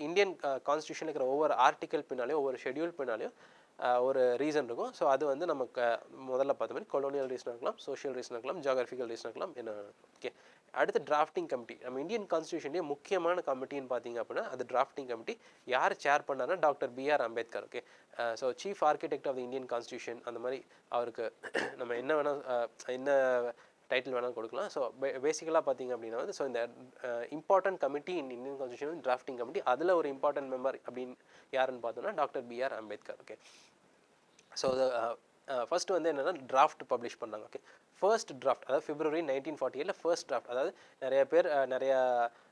இந்தியன் கான்ஸ்டியூஷனில் இருக்கிற ஒவ்வொரு ஆர்டிக்கல் பின்னாலேயும் ஒவ்வொரு ஷெடியூல் பின்னாலேயும் ஒரு ரீசன் இருக்கும். ஸோ அது வந்து நமக்கு முதல்ல பார்த்த மாதிரி கொலோனியல் ரீசனாக இருக்கலாம், சோஷியல் ரீசனாக இருக்கலாம், ஜியோகிராஃபிக்கல் ரீசனாக இருக்கலாம். என்ன ஓகே, அடுத்து டிராஃப்டிங் கமிட்டி. நம்ம இந்தியன் கான்ஸ்டியூஷன்லேயே முக்கியமான கமிட்டின்னு பார்த்தீங்க அப்படின்னா அது டிராஃப்டிங் கமிட்டி. யார் சேர் பண்ணார்னா doctor B.R. Ambedkar. Okay, so chief architect of the Indian constitution. அந்த மாதிரி அவருக்கு நம்ம என்ன வேணால் என்ன டைட்டில் வேணாலும் கொடுக்கலாம். ஸோ பேசிக்கலாக பார்த்தீங்க அப்படின்னா வந்து ஸோ இந்த important committee in Indian constitution drafting committee, அதில் ஒரு இம்பார்ட்டன்ட் மெம்பர் அப்படின்னு யாருன்னு பார்த்தோம்னா doctor B.R. Ambedkar. Okay, so first வந்து என்னென்னா டிராஃப்ட் பப்ளிஷ் பண்ணாங்க. ஓகே, ஃபர்ஸ்ட் டிராஃப்ட் அதாவது February 1948 ஃபர்ஸ்ட் டிராஃப்ட். அதாவது நிறைய பேர் நிறையா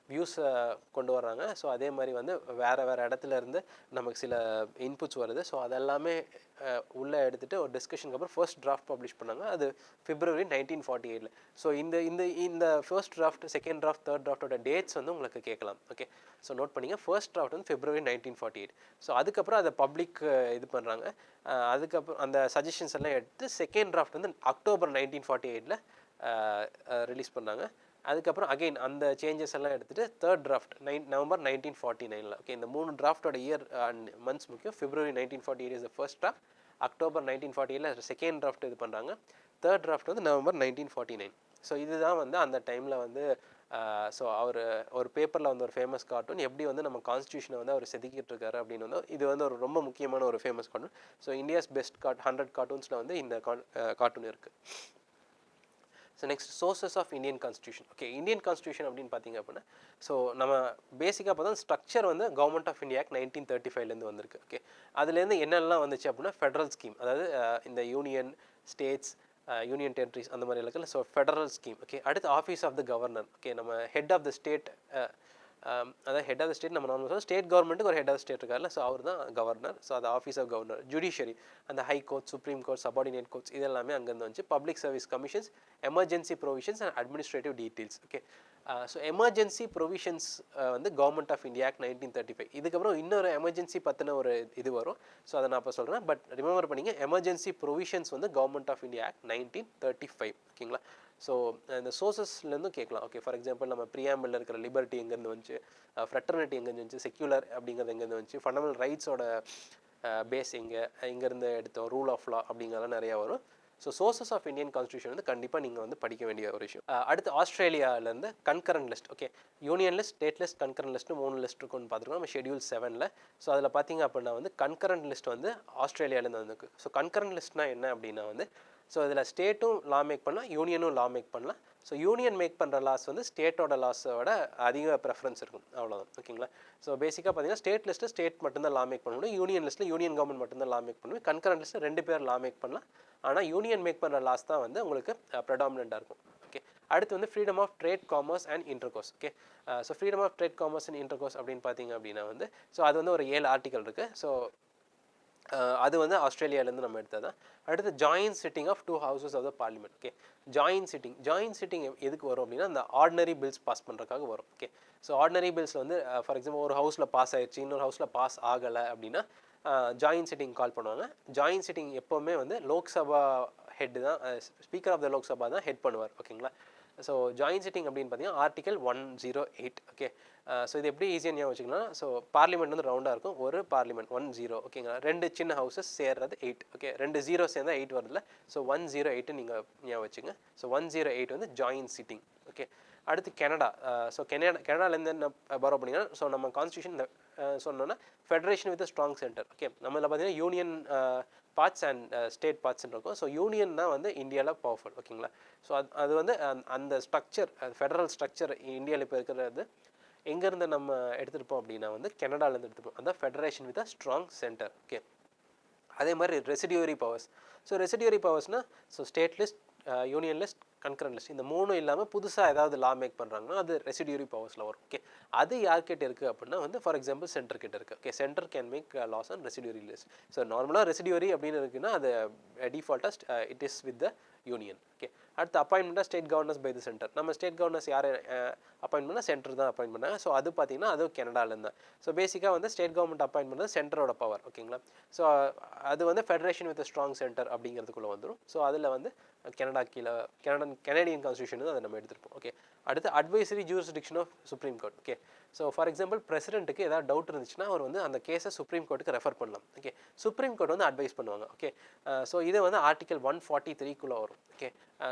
வியூஸை கொண்டு வர்றாங்க. ஸோ அதே மாதிரி வந்து வேறு இடத்துல இருந்து நமக்கு சில இன்புட்ஸ் வருது. ஸோ அதெல்லாமே உள்ளே எடுத்துகிட்டு ஒரு டிஸ்கஷனுக்கு அப்புறம் ஃபர்ஸ்ட் டிராஃப்ட் பப்ளிஷ் பண்ணாங்க. அது February 1948. ஸோ இந்த first draft, second draft, third டிராஃப்டோட டேட்ஸ் வந்து உங்களுக்கு கேட்கலாம். ஓகே, ஸோ நோட் பண்ணிங்க. ஃபர்ஸ்ட் டிராஃப்ட் வந்து February 1948. ஸோ அதுக்கப்புறம் அதை பப்ளிக் இது பண்ணுறாங்க. அதுக்கப்புறம் அந்த சஜஷன்ஸ் எல்லாம் எடுத்து செகண்ட் டிராஃப்ட் வந்து October 1948 ரிலீஸ் பண்ணாங்க. அதுக்கப்புறம் அகெயின் அந்த சேஞ்சஸ் எல்லாம் எடுத்துகிட்டு தேர்ட் டிராஃப்ட் November 1949. ஓகே, இந்த 3 டிராஃப்டோட இயர் அண்ட் மந்த்ஸ் முக்கியம். February 1948 is the first draft. October 1948 second draft இது பண்ணுறாங்க. தேர்ட் டிராஃப்ட் வந்து November 1949. ஸோ இதுதான் வந்து அந்த டைமில் வந்து ஸோ அவர் ஒரு பேப்பரில் வந்து ஒரு ஃபேமஸ் கார்ட்டூன் எப்படி வந்து நம்ம கான்ஸ்டியூஷனை வந்து அவர் செதுக்கிட்டு இருக்காரு அப்படின்னு வந்து இது வந்து ஒரு ரொம்ப முக்கியமான ஒரு famous cartoon. So India's best 100 கார்ட்டூன்ஸில் வந்து இந்த கார்ட்டூன் இருக்குது. So next sources of Indian constitution. Okay, Indian constitution அப்படின்னு பார்த்தீங்க அப்படின்னா ஸோ நம்ம பேசிக்காக பார்த்தா ஸ்ட்ரக்சர் வந்து கவர்மெண்ட் ஆஃப் இந்தியா ஆக்ட் 1935 வந்திருக்கு. ஓகே, அதுலேருந்து என்னெல்லாம் வந்துச்சு அப்படின்னா ஃபெடரல் ஸ்கீம், அதாவது இந்த யூனியன், ஸ்டேட்ஸ், யூனியன் டெரிட்டரிஸ் அந்த மாதிரி இருக்குல்ல. So federal scheme. ஓகே, அடுத்து office of the governor. Okay, நம்ம ஹெட் ஆஃப் த ஸ்டேட், அதாவது ஹெட் ஆஃப் த ஸ்டேட் நம்ம நார்மல் சொல்லுவோம். ஸ்டேட் கவர்மெண்ட்டுக்கு ஒரு ஹெட் ஆஃப் ஸ்டேட் இருக்கார்ல, ஸோ அவர் தான் கவர்னர். ஸோ அது ஆஃபீஸ் ஆஃப் கவர்னர். ஜுடிஷியரி, அந்த high court, supreme court, subordinate courts இது எல்லாமே அங்கேருந்து வந்துச்சு. Public service commissions, emergency provisions and administrative details. Okay, so emergency provisions வந்து கவர்மெண்ட் ஆஃப் இந்தியா ஆக்ட் 1935. இதுக்கப்புறம் இன்னொரு எமர்ஜென்சி பற்றின ஒரு இது வரும். ஸோ அதை நான் இப்போ சொல்கிறேன். பட் ரிமெம்பர் பண்ணிங்க, எமர்ஜென்சி ப்ரொவிஷன்ஸ் வந்து கவர்மெண்ட் ஆஃப் இந்தியா ஆக்ட் 1935. ஓகேங்களா. ஸோ இந்த சோர்சஸ்லேருந்து கேட்கலாம். ஓகே, ஃபார் எக்ஸாம்பிள் நம்ம ப்ரியாம்பிளில் இருக்கிற லிபர்ட்டி எங்கேருந்து வந்துச்சு, ஃப்ரெட்டர்னிட்டி எங்கேருந்து வந்துச்சு, செக்யூலர் அப்படிங்கிறது எங்கேருந்து வந்துச்சு, ஃபண்டமெண்டல் ரைட்ஸோட பேஸ் எங்கேருந்து எடுத்தோம், ரூல் ஆஃப் லா அப்படிங்கிறதெல்லாம் நிறையா வரும். So sources of Indian constitution வந்து கண்டிப்பாக நீங்கள் வந்து படிக்க வேண்டிய ஒரு விஷயம். அடுத்து ஆஸ்திரேலியாவிலேருந்து concurrent list. Okay, union list, state list, concurrent list 3 list இருக்குன்னு பார்த்துருக்கோம் நம்ம ஷெடியூல் 7ல். ஸோ அதில் பார்த்தீங்க அப்படின்னா வந்து கன்கரண்ட் லிஸ்ட் வந்து ஆஸ்திரேலியாவிலேருந்து வந்துருக்கு. ஸோ கன்கரண்ட் லிஸ்ட்னா என்ன அப்படின்னா வந்து, ஸோ இதில் ஸ்டேட்டும் லா மேக் பண்ணலாம், யூனியனும் லா மேக் பண்ணலாம். ஸோ யூனியன் மேக் பண்ணுற லாஸ் வந்து ஸ்டேட்டோட லாஸோட அதிக ப்ரெஃபரன்ஸ் இருக்கும், அவ்வளோதான். ஓகேங்களா. ஸோ பேசிக்காக பார்த்தீங்கன்னா ஸ்டேட் லிஸ்ட்டு ஸ்டேட் மட்டும்தான் லா மேக் பண்ண முடியும், யூனியன் லிஸ்ட்டில் யூனியன் கவர்மெண்ட் மட்டும்தான் லா மேக் பண்ணுவேன். கன்கரண்ட் லிஸ்ட்டில் 2 பேர் லா மேக் பண்ணலாம். ஆனால் யூனியன் மேக் பண்ணுற லாஸ் தான் வந்து உங்களுக்கு ப்ரெடாமினண்ட்டாக இருக்கும். ஓகே, அடுத்து வந்து freedom of trade, commerce and intercourse. Okay, so freedom of trade, commerce and intercourse அப்படின்னு பார்த்தீங்க அப்படின்னா வந்து, ஸோ அது வந்து ஒரு 7 ஆர்டிகல் இருக்குது. ஸோ அது வந்து ஆஸ்திரேலியாவிலேருந்து நம்ம எடுத்தது தான். அடுத்து joint sitting of 2 houses of the parliament. Okay, joint sitting எதுக்கு வரும் அப்படின்னா, அந்த ஆர்டினரி பில்ஸ் பாஸ் பண்ணுறதுக்காக வரும். ஓகே, ஸோ ஆர்டினரி பில்ஸ் வந்து ஃபார் எக்ஸாம்பிள் ஒரு ஹவுஸில் பாஸ் ஆயிடுச்சு, இன்னொரு ஹவுஸில் பாஸ் ஆகலை அப்படின்னா ஜாயின்ட் சிட்டிங் கால் பண்ணுவாங்க. ஜாயின்ட் சிட்டிங் எப்போவுமே வந்து லோக்சபா ஹெட் தான், ஸ்பீக்கர் ஆஃப் த லோக்சபா தான் ஹெட் பண்ணுவார். ஓகேங்களா. ஸோ ஜாயின்ட் சிட்டிங் அப்படின்னு பார்த்தீங்கன்னா ஆர்டிகல் 108. ஓகே, ஸோ இது எப்படி ஈஸியாக ஞாபகம் வச்சுக்கலாம். ஸோ பார்லிமெண்ட் வந்து ரவுண்டாக இருக்கும், ஒரு பார்லிமெண்ட் 10. ஓகேங்களா, 2 சின்ன ஹவுசஸ் சேர்றது 8. ஓகே, 2 0 சேர்ந்தால் 8 வருதுல. ஸோ 108 நீங்கள் ஞாபகம் வச்சுங்க. ஸோ 108 வந்து ஜாயின்ட் சிட்டிங். ஓகே, அடுத்து கனடா. ஸோ கனடாலேருந்து என்ன பரோ பண்ணிங்கன்னா, ஸோ நம்ம கான்ஸ்டியூஷன் சொன்னோன்னா federation with strong centre. Okay, நம்மள பார்த்தீங்கன்னா யூனியன் பார்ட்ஸ் அண்ட் ஸ்டேட் பார்ட்ஸ்ன்னு இருக்கும். ஸோ யூனியன் தான் வந்து இந்தியாவில் பவர்ஃபுல். ஓகேங்களா. ஸோ அது வந்து அந்த ஸ்ட்ரக்சர், ஃபெடரல் ஸ்ட்ரக்சர் இந்தியாவில் இப்போ இருக்கிறது எங்கேருந்து நம்ம எடுத்துருப்போம் அப்படின்னா வந்து கனடாலேருந்து எடுத்துப்போம். அந்த federation with strong centre. Okay, அதே மாதிரி ரெசிடியூரி பவர்ஸ். ஸோ ரெசிடியூரி பவர்ஸ்னால் so state list, union list, concurrent list, இந்த 3 இல்லாமல் புதுசாக ஏதாவது லா மேக் பண்ணுறாங்கன்னா அது ரெசிடியூரி பவர்ஸில் வரும். ஓகே, அது யார்கிட்ட இருக்குது அப்படின்னா வந்து ஃபார் எக்ஸாம்பிள் சென்டர் கிட்ட இருக்குது. Okay, centre can make laws on residuary list. So நார்மலாக ரெசிடியூரி அப்படின்னு இருக்குன்னா அது டிஃபால்ட்டாக it is with the union. Okay, அடுத்து அப்பாயின்மெண்ட்டாக state governors by the centre. நம்ம ஸ்டேட் கவர்னர்ஸ் யாரை அப்பாயின்ட் பண்ணால் சென்டர் தான் அப்பாயின்ட் பண்ணாங்க. ஸோ அது பார்த்தீங்கன்னா அதுவும் கனடாலேருந்து தான். ஸோ பேசிக்காக வந்து ஸ்டேட் கவர்மெண்ட் அப்பாயின்ட் பண்ணது சென்டரோட பவர். ஓகேங்களா. ஸோ அது வந்து ஃபெடரேஷன் வித் ஸ்ட்ராங் சென்டர் அப்படிங்கிறதுக்குள்ளே வந்துடும். ஸோ அதில் வந்து கனடா கீழே கனேடியன் கான்ஸ்டியூஷன் அதை நம்ம எடுத்துருப்போம். ஓகே, அடுத்து advisory jurisdiction of supreme court. Okay, so for example பிரசிடென்ட்டுக்கு ஏதாவது டவுட் இருந்துச்சுன்னா அவர் வந்து அந்த கேஸை சுப்ரீம் கோர்ட்டுக்கு ரெஃபர் பண்ணலாம். ஓகே, சுப்ரீம் கோர்ட் வந்து அட்வைஸ் பண்ணுவாங்க. ஓகே, ஸோ இது வந்து ஆர்டிகல் 143 வரும். ஓகே,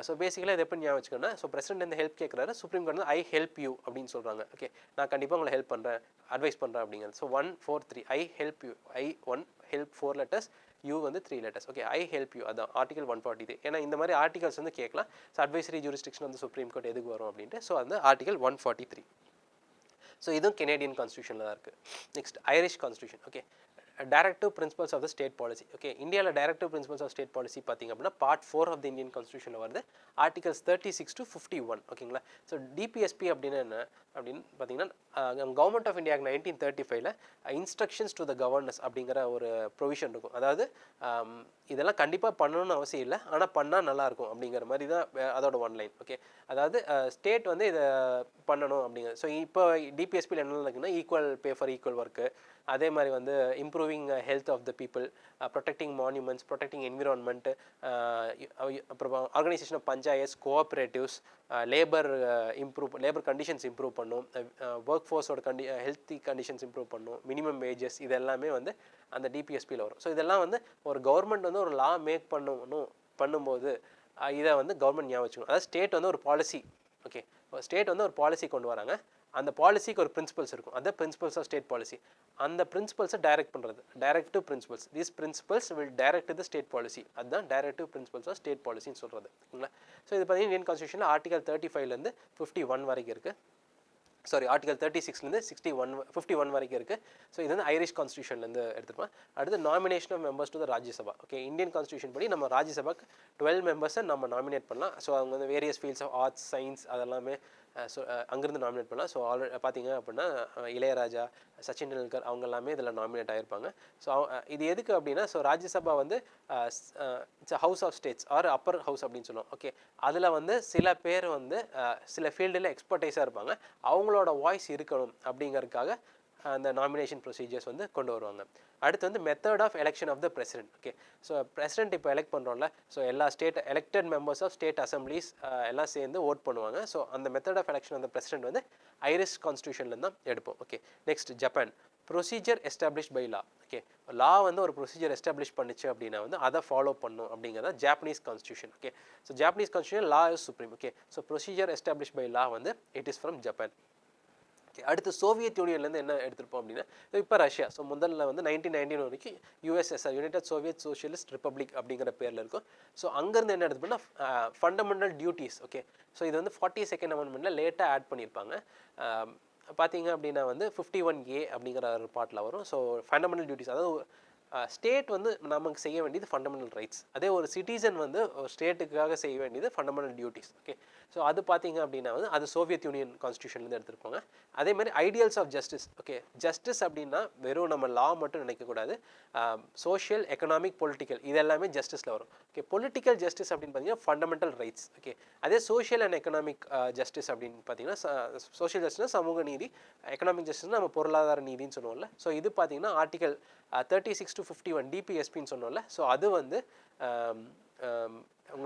ஸோ பேசிக்கலாக இது எப்படி ஞாபகம் வச்சுக்கோன்னா, ஸோ பிரசிடென்ட் வந்து ஹெல்ப் கேட்குறாரு, சுப்ரீம் கோர்ட் வந்து ஐ ஹெல்ப் யூ அப்படின்னு சொல்கிறாங்க. ஓகே, நான் கண்டிப்பாக உங்களை ஹெல்ப் பண்ணுறேன், அட்வைஸ் பண்ணுறேன் அப்படிங்கிறது. So 143 I help you, I 1 help 4 letters, you வந்து 3 letters. Okay, I help you, அதான் ஆர்டிகல் 143. ஏன்னா இந்த மாதிரி ஆர்டிகல்ஸ் வந்து கேட்கலாம். ஸோ அட்வைசரி ஜூரிஸ்டிக்ஷன் வந்து சுப்ரீம் கோர்ட் எதுக்கு வரும் அப்படின்ட்டு. ஸோ அந்த ஆர்டிகல் 143. ஸோ இதுவும் கெனேடியன் கான்ஸ்டியூஷனில் தான் இருக்குது. Next Irish constitution. Okay, directive principles of the state policy. Okay, இந்தியாவில் directive principles of state policy பார்த்திங்க அப்படின்னா பார்ட் 4 ஆஃப் த இந்தியன் கான்ஸ்டியூஷனில் வருது, ஆர்டிகல்ஸ் 36 to 51. ஓகேங்களா. ஸோ டிபிஎஸ்பி அப்படின்னா என்ன அப்படின்னு பார்த்தீங்கன்னா, கவர்மெண்ட் ஆஃப் இந்தியா 1935ல் இன்ஸ்ட்ரக்ஷன்ஸ் டு த கவர்னர்ஸ் அப்படிங்கிற ஒரு ப்ரொவிஷன் இருக்கும். அதாவது இதெல்லாம் கண்டிப்பாக பண்ணணும்னு அவசியம் இல்லை, ஆனால் பண்ணால் நல்லாயிருக்கும் அப்படிங்கிற மாதிரி தான் அதோட ஒன்லைன். ஓகே, அதாவது ஸ்டேட் வந்து இதை பண்ணணும் அப்படிங்கிறது. ஸோ இப்போ டிபிஎஸ்பியில் என்ன இருக்குன்னா, equal pay for equal work, அதே மாதிரி வந்து improving health of the people, protecting monuments, protecting environment, அப்புறம் organisation of panchayats, cooperatives, labour conditions improve பண்ணும், ஒர்க் ஃபோர்ஸோட ஹெல்த்தி கண்டிஷன்ஸ் இம்ப்ரூவ் பண்ணும், மினிமம் வேஜஸ், இது எல்லாமே வந்து அந்த டிபிஎஸ்பியில் வரும். ஸோ இதெல்லாம் வந்து ஒரு கவர்மெண்ட் வந்து ஒரு லா மேக் பண்ணும்போது இதை வந்து கவர்மெண்ட் ஞாபகம் வச்சுக்கணும். அதாவது ஸ்டேட் வந்து ஒரு பாலிசி. ஓகே, ஸ்டேட் வந்து ஒரு பாலிசி கொண்டு வராங்க, அந்த பாலிசிக்கு ஒரு பிரின்சிபல்ஸ் இருக்கும், அதான் பிரின்சிபல்ஸ் ஆஃப் ஸ்டேட் பாலிசி. அந்த பிரின்சிபல்ஸை டைரக்ட் பண்ணுறது directive principles. These principles will direct the state policy, அதுதான் டைரக்டிவ் பிரின்சிபல்ஸ் ஆஃப் ஸ்டேட் பாலிசின்னு சொல்கிறது. ஓகேங்களா. ஸோ இது பார்த்தீங்கன்னா இந்தியன் கான்ஸ்டியூஷனில் ஆர்டிகல் 35லேருந்து 51 வரைக்கும் இருக்குது. சாரி ஆர்டிகல் 36லேருந்து 51 வரைக்கும் இருக்குது. ஸோ இது வந்து ஐரிஷ் கான்ஸ்டியூஷன்லேருந்து எடுத்துருப்பேன். அடுத்து nomination of members to the Rajya Sabha. Okay, Indian constitution படி நம்ம ராஜ்யசபாக்கு 12 மெம்பர்ஸை நம்ம நாமினேட் பண்ணலாம். ஸோ அவங்க வந்து various fields of arts, science அதெல்லாமே ஸோ அங்கேருந்து நாமினேட் பண்ணலாம். ஸோ ஆல்ரெடி பார்த்தீங்க அப்படின்னா இளையராஜா, சச்சின் டெண்டுல்கர் அவங்க எல்லாமே இதில் நாமினேட் ஆகிருப்பாங்க. ஸோ இது எதுக்கு அப்படின்னா, ஸோ ராஜ்யசபா வந்து it's house of states or upper house அப்படின்னு சொல்லுவோம். ஓகே, அதில் வந்து சில பேர் வந்து சில ஃபீல்டில் எக்ஸ்பர்டைஸாக இருப்பாங்க. அவங்களோட வாய்ஸ் இருக்கணும் அப்படிங்கிறதுக்காக அந்த நாமினேஷன் ப்ரொசீஜர்ஸ் வந்து கொண்டு வருவாங்க. அடுத்து வந்து method of election of the president. Okay, so president இப்போ எலெக்ட் பண்ணுறோம்ல, ஸோ எல்லா state elected members of state assemblies எல்லாம் சேர்ந்து ஓட் பண்ணுவாங்க. ஸோ அந்த method of election of the president வந்து ஐரிஷ் கான்ஸ்டியூஷன்லேருந்து தான் எடுப்போம். Okay, next Japan. Procedure establish by law. Okay, law வந்து ஒரு ப்ரொசீஜர் எஸ்டாப்ளிஷ் பண்ணிச்சு அப்படின்னா வந்து அதை ஃபாலோ பண்ணும் அப்படிங்கிறத Japanese constitution. Okay, so Japanese constitution law is supreme. Okay, so procedure establish by law வந்து இட் இஸ் ஃப்ரம் ஜப்பான். அடுத்து சோவியத் யூனியன்லேருந்து என்ன எடுத்துருப்போம் அப்படின்னா, இப்போ ரஷ்யா. ஸோ முதல்ல வந்து 1919 வரைக்கும் USSR, United Soviet socialist republic அப்படிங்கிற பேரில் இருக்கும். ஸோ அங்கேருந்து என்ன எடுத்துப்போம்னா ஃபண்டமெண்டல் டியூட்டிஸ். ஓகே, ஸோ இது வந்து 42nd அமெண்ட்மெண்ட்டில் லேட்டாக ஆட் பண்ணியிருப்பாங்க. பார்த்தீங்க அப்படின்னா வந்து 51A அப்படிங்கிற ஒரு பார்ட்டில் வரும். ஸோ ஃபண்டமெண்டல் டியூட்டிஸ், அதாவது ஸ்டேட் வந்து நமக்கு செய்ய வேண்டியது ஃபண்டமெண்டல் ரைட்ஸ், அதே ஒரு சிட்டிசன் வந்து ஒரு ஸ்டேட்டுக்காக செய்ய வேண்டியது ஃபண்டமெண்டல் டியூட்டிஸ். ஓகே, ஸோ அது பார்த்தீங்க அப்படின்னா வந்து அது சோவியத் யூனியன் கான்ஸ்டியூஷன்லேருந்து எடுத்துருப்பாங்க. அதே மாதிரி ideals of justice. Okay, justice அப்படின்னா வெறும் நம்ம லா மட்டும் நினைக்கக்கூடாது, சோஷியல், எக்கனாமிக், பொலிட்டிக்கல் இது எல்லாமே ஜஸ்டிஸில் வரும். ஓகே, பொலிட்டிக்கல் ஜஸ்டிஸ் அப்படின்னு பார்த்தீங்கன்னா ஃபண்டமெண்டல் ரைட்ஸ். ஓகே, அதே சோஷியல் அண்ட் எக்கனாமிக் ஜஸ்டிஸ் அப்படின்னு பார்த்தீங்கன்னா சோஷியல் ஜஸ்டிஸ் சமூக நீதி, எக்கனாமிக் ஜஸ்டிஸ் நம்ம பொருளாதார நீதினு சொல்லுவோம்ல. ஸோ இது பார்த்தீங்கன்னா ஆர்டிகல் 36 to 51 டிபிஎஸ்பின்னு சொன்னோம்ல. ஸோ அது வந்து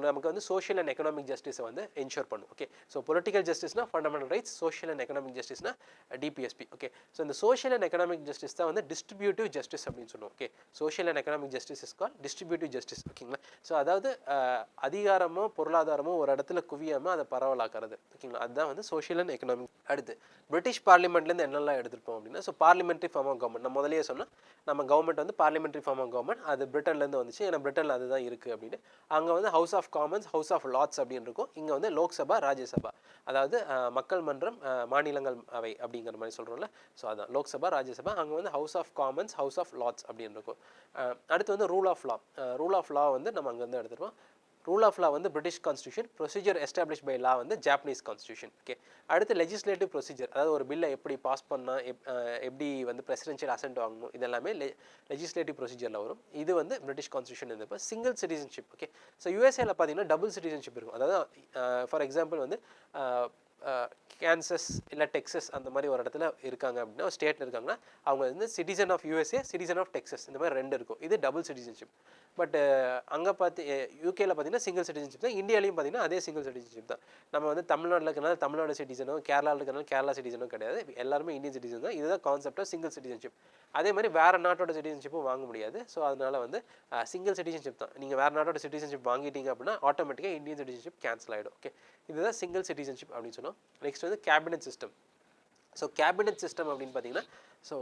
நமக்கு வந்து சோஷியல் அண்ட் எக்கனாமிக் ஜஸ்டிஸை வந்து என்ஷூர் பண்ணும். ஓகே, ஸோ பொலிட்டிக்கல் ஜஸ்டிஸ்னா fundamental rights, social and economic ஜஸ்டிஸ்னா டிபிஎஸ்பி. ஓகே, ஸோ இந்த சோஷியல் அண்ட் எக்கனாமிக் ஜஸ்டிஸ் தான் வந்து டிஸ்ட்ரிபியூட்டிவ் ஜஸ்டிஸ் அப்படின்னு சொல்லுவோம். Okay, social and economic justice is call distributive justice. ஓகேங்களா, ஸோ அதாவது அதிகாரமோ பொருளாதாரமோ ஒரு இடத்துல குவியாமல் அதை பரவலாக்குறது. ஓகேங்களா, அதுதான் வந்து சோஷியல் அண்ட் எக்கனாமிக். அடுத்து பிரிட்டிஷ் பார்லிமெண்ட்லேருந்து என்னெல்லாம் எடுத்துருப்போம் அப்படின்னா, so parliamentary form of government. நம்ம முதலே சொன்னால் நம்ம கவர்மெண்ட் வந்து பார்லிமெண்ட்ரி ஃபார்ம் ஆஃப் கவர்மெண்ட், அது பிரிட்டன்லேருந்து வந்துச்சு. ஏன்னா பிரிட்டனில் அதுதான் இருக்குது அப்படின்னு. அங்கே வந்து house of commons, house of lords அப்படின்னு இருக்கும். இங்கே வந்து லோக்சபா, ராஜ்யசபா, அதாவது மக்கள் மன்றம், மாநிலங்கள் அவை அப்படிங்கிற மாதிரி சொல்கிறோம்ல. ஸோ அதான் லோக்சபா, ராஜ்யசபா. அங்கே வந்து house of commons, house of lords அப்படின்னு இருக்கும். அடுத்து வந்து rule of law. Rule of law வந்து நம்ம அங்கேருந்து எடுத்துருப்போம். ரூல் ஆஃப் லா வந்து British constitution, procedure establish by law வந்து ஜாப்பனீஸ் கான்ஸ்டியூஷன். ஓகே, அடுத்து லெஜிஸ்லேட்டிவ் ப்ரொசீஜர், அதாவது ஒரு பில்லை எப்படி பாஸ் பண்ணால் எப்படி வந்து பிரசிடென்ஷியல் அசென்ட் வாங்கணும், இதெல்லாமே லெஜிஸ்லேட்டிவ் ப்ரொசீஜரில் வரும். இது வந்து பிரிட்டிஷ் கான்ஸ்டியூஷன் இருந்தப்போ. Single citizenship. ஓகே, ஸோ யூஎஸ்ஏல பார்த்தீங்கன்னா டபுள் சிட்டிசன்ஷிப் இருக்கும். அதாவது ஃபார் எக்ஸாம்பிள் வந்து கேன்சஸ் இல்லை டெக்ஸஸ் அந்த மாதிரி ஒரு இடத்துல இருக்காங்க அப்படின்னா, ஸ்டேட்டில் இருக்காங்கன்னா அவங்க வந்து citizen of USA, citizen of Texas, இந்த மாதிரி ரெண்டு இருக்கும். இது டபுள் சிட்டிசன்ஷிப். பட் அங்கே யூகேல பார்த்தீங்கன்னா சிங்கிள் சிட்டிசன்ஷிப் தான். இந்தியாலையும் பார்த்தீங்கன்னா அதே சிங்கிள் சிட்டிசன்ஷிப் தான். நம்ம வந்து தமிழ்நாட்டில் இருக்கிறனால தமிழ்நாடு சிட்டிசனோ, கேரளாவில் இருக்கிறனால கேரளா சிட்டிசனோ கிடையாது. எல்லாருமே இந்தியன் சிட்டிசன் தான். இதுதான் கான்செப்ட் ஆஃப் சிங்கிள் சிட்டிசன்ஷிப். அதே மாதிரி வேறு நாட்டோட சிட்டிசன்ஷிப்பும் வாங்க முடியாது. ஸோ அதனால் வந்து சிங்கிள் சிட்டிசன்ஷிப் தான். நீங்கள் வேறு நாட்டோட சிட்டிசன்ஷிப் வாங்கிட்டீங்க அப்படின்னா ஆட்டோமேட்டிக்காக இந்தியன் சிட்டிசன்ஷிப் கேன்சல் ஆகிடும். ஓகே, இதுதான் சிங்கிள் சிட்டிசன்ஷிப் அப்படின்னு சொன்னோம். நெக்ஸ்ட் வந்து cabinet system. So cabinet system அப்படின்னு பார்த்தீங்கன்னா, ஸோ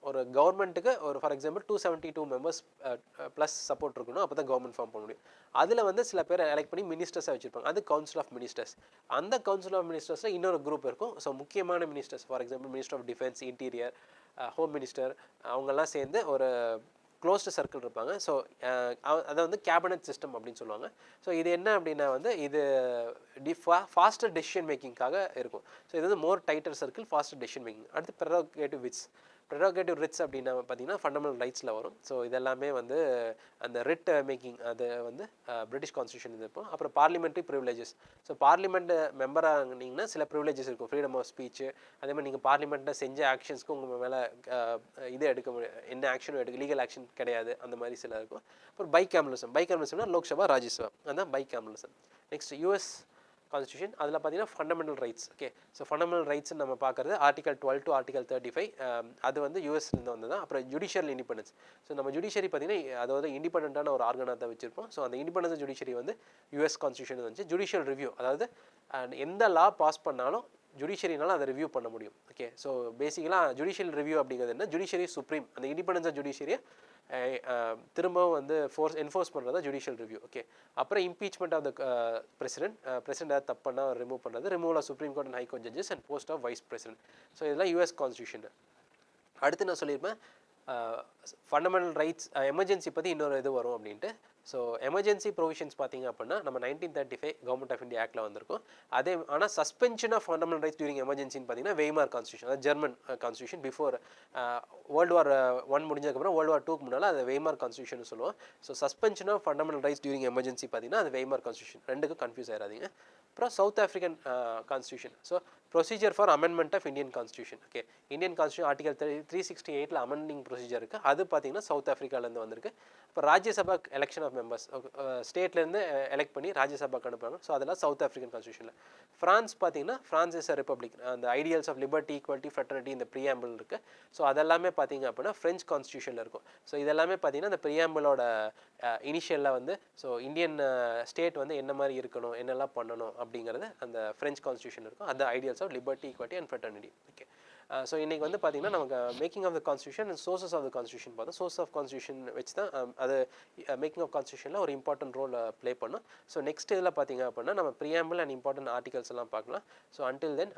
ஒரு கவர்மெண்ட்டுக்கு ஒரு for example 272 members plus support இருக்கணும், அப்போ தான் கவர்மெண்ட் ஃபார்ம் பண்ண முடியும். அதில் வந்து சில பேர் எலெக்ட் பண்ணி மினிஸ்டர்ஸாக வச்சுருப்பாங்க. அது கவுன்சில் ஆஃப் மினிஸ்டர்ஸ். அந்த கவுன்சில் ஆஃப் மினிஸ்டர்ஸில் இன்னொரு குரூப் இருக்கும். ஸோ முக்கியமான ministers, for example minister of defence, interior, home minister, அவங்கெல்லாம் சேர்ந்து ஒரு க்ளோஸ்டு சர்க்கிள் இருப்பாங்க. ஸோ அதை வந்து கேபினட் சிஸ்டம் அப்படின்னு சொல்லுவாங்க. ஸோ இது என்ன அப்படின்னா வந்து இது ஃபாஸ்டர் டெசிஷன் மேக்கிங்காக இருக்கும். ஸோ இது வந்து more tighter circle, faster decision making. அடுத்து ப்ரெரோகேட்டிவ் ரிட்ஸ் அப்படின்னா பார்த்தீங்கன்னா ஃபண்டமெண்டல் ரைட்ஸில் வரும். ஸோ இதெல்லாமே வந்து அந்த ரிட் மேக்கிங் அது வந்து பிரிட்டிஷ் கான்ஸ்டியூஷன் இருக்கும். அப்புறம் பார்லிமெண்ட்ரி ப்ரிவிலேஜஸ். ஸோ பார்லிமெண்ட் மெம்பராக இருந்தீங்கன்னா சில ப்ரிவிலேஜஸ் இருக்கும், ஃப்ரீடம் ஆஃப் ஸ்பீச். அதே மாதிரி நீங்கள் பார்லிமெண்ட்டில் செஞ்ச ஆக்ஷன்ஸ்க்கு உங்கள் மேலே இது எடுக்க முடியும், என்ன ஆக்ஷனும் லீகல் ஆக்ஷன் கிடையாது, அந்த மாதிரி சில இருக்கும். அப்புறம் பைகேமரலிசம்னா லோக்சபா, ராஜ்யசபா, அதுதான் பைகேமரலிசம். நெக்ஸ்ட் யூஎஸ் கான்ஸ்டியூஷன், அதில் பார்த்தீங்கன்னா fundamental rights. Okay, so fundamental rights நம்ம பார்க்குறது ஆர்டிகல் 12 to ஆர்டிகல் 35. அது வந்து யூஎஸ்லேருந்து வந்து தான். அப்புறம் ஜுடிஷியல் இண்டிபெண்டன்ஸ். ஸோ நம்ம ஜுடிஷியரி பார்த்தீங்கன்னா அதாவது இண்டிபெண்டான ஒரு ஆர்கனாக தான் வச்சிருப்போம். ஸோ அந்த இண்டிபெண்டன்ஸ் ஜுடிஷியரி வந்து யூஎஸ் கான்ஸ்டியூஷன் வந்துச்சு. ஜுடிஷியல் ரிவ்யூ, அதாவது எந்த லா பாஸ் பண்ணாலும் ஜுடிஷியரினால அதை ரிவ்யூ பண்ண முடியும். ஓகே, ஸோ பேசிக்கலாக ஜுடிஷியல் ரிவ்யூ அப்படிங்கிறது என்ன, ஜுடிஷியரி சுப்ரீம், அந்த இண்டிபெண்டன்ஸ் ஆஃப் ஜுடிஷியரியை திரும்பவும் வந்து என்ஃபோர்ஸ் பண்ணுறது தான் ஜுடிஷியல் ரிவ்யூ. ஓகே, அப்புறம் இம்பீச்மெண்ட் ஆஃப் த பிரசிடென்ட் ஏதாவது தப்பு பண்ணால் ரிமூவ் பண்ணுறது, removal of supreme court and high court judges and post of vice president. So இதெல்லாம் யூஎஸ் கான்ஸ்டியூஷன். அடுத்து நான் சொல்லியிருப்பேன் ஃபண்டமெண்டல் ரைட்ஸ் எமர்ஜென்சி பற்றி இன்னொரு இது வரும் அப்படின்ட்டு. ஸோ எமர்ஜென்சி ப்ரொவிஷன்ஸ் பார்த்தீங்க அப்படின்னா நம்ம 1935 கவர்மெண்ட் ஆஃப் இந்தியா ஆக்டில் வந்திருக்கும். அதே ஆனால் suspension of fundamental rights during எமர்ஜென்சின்னு பார்த்தீங்கன்னா வெய்மார் கான்ஸ்டியூஷன், அதாவது German constitution. Before world war 1 முடிஞ்சதுக்கப்புறம் வேர்ல்டு வார் 2க்கு முன்னால் அது வெய்மார் கான்ஸ்டியூஷன் சொல்லுவோம். So suspension of fundamental rights during emergency பார்த்தீங்கன்னா அது வெய்மார் கான்ஸ்டியூஷன். ரெண்டுக்கும் கன்ஃபியூஸ் ஆயிடாதீங்க. அப்புறம் south African constitution. So procedure for amendment of Indian constitution. Okay, Indian constitution article 368 amending procedure இருக்குது. அது பார்த்தீங்கன்னா சவுத் ஆஃப்ரிக்காலேருந்து வந்திருக்கு. இப்போ ராஜ்யசபா எலெக்ஷன் ஆஃப் மெம்பர்ஸ் ஸ்டேட்லேருந்து எலெக்ட் பண்ணி ராஜ்யசபாக்கு அனுப்புவாங்க. ஸோ அதெல்லாம் சவுத் ஆஃப்ரிக்கன் கான்ஸ்டியூஷனில். ஃப்ரான்ஸ் பார்த்தீங்கன்னா ஃப்ரான்ஸ் இஸ் அ ரிப்பப்ளிக். அந்த ideals of liberty, equality, fraternity இந்த ப்ரியாம்பிள் இருக்குது. ஸோ அதெல்லாமே பார்த்தீங்க அப்படின்னா ஃப்ரெஞ்ச் கான்ஸ்டியூஷனில் இருக்கும். ஸோ இதெல்லாமே பார்த்தீங்கன்னா இந்த ப்ரியாம்பிளோட இனிஷியலில் வந்து ஸோ இந்தியன் ஸ்டேட் வந்து என்ன மாதிரி இருக்கணும், என்னெல்லாம் பண்ணணும் அப்படிங்கிறது அந்த ஃப்ரெஞ்ச் கான்ஸ்டியூஷன் இருக்கும். அது ideals of liberty, equality and fraternity. Okay, so இன்றைக்கி வந்து பார்த்திங்கன்னா நமக்கு making of the constitution and sources of the constitution பார்த்தோம். சோர்ஸ் ஆஃப் கான்ஸ்டியூஷன் வச்சு தான் அது மேக்கிங் ஆஃப் கான்ஸ்டியூஷனில் ஒரு இம்பார்ட்டன்ட் ரோல் ப்ளே பண்ணும். ஸோ நெக்ஸ்ட் இதில் பார்த்திங்க அப்படின்னா நம்ம ப்ரியாம்பிள் அண்ட் இம்பார்ட்டன்ட் ஆர்டிகல்ஸ் எல்லாம் பார்க்கலாம். ஸோ அன்டில் தென்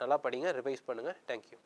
நல்லா படிங்க, ரிவைஸ் பண்ணுங்கள். தேங்க்யூ.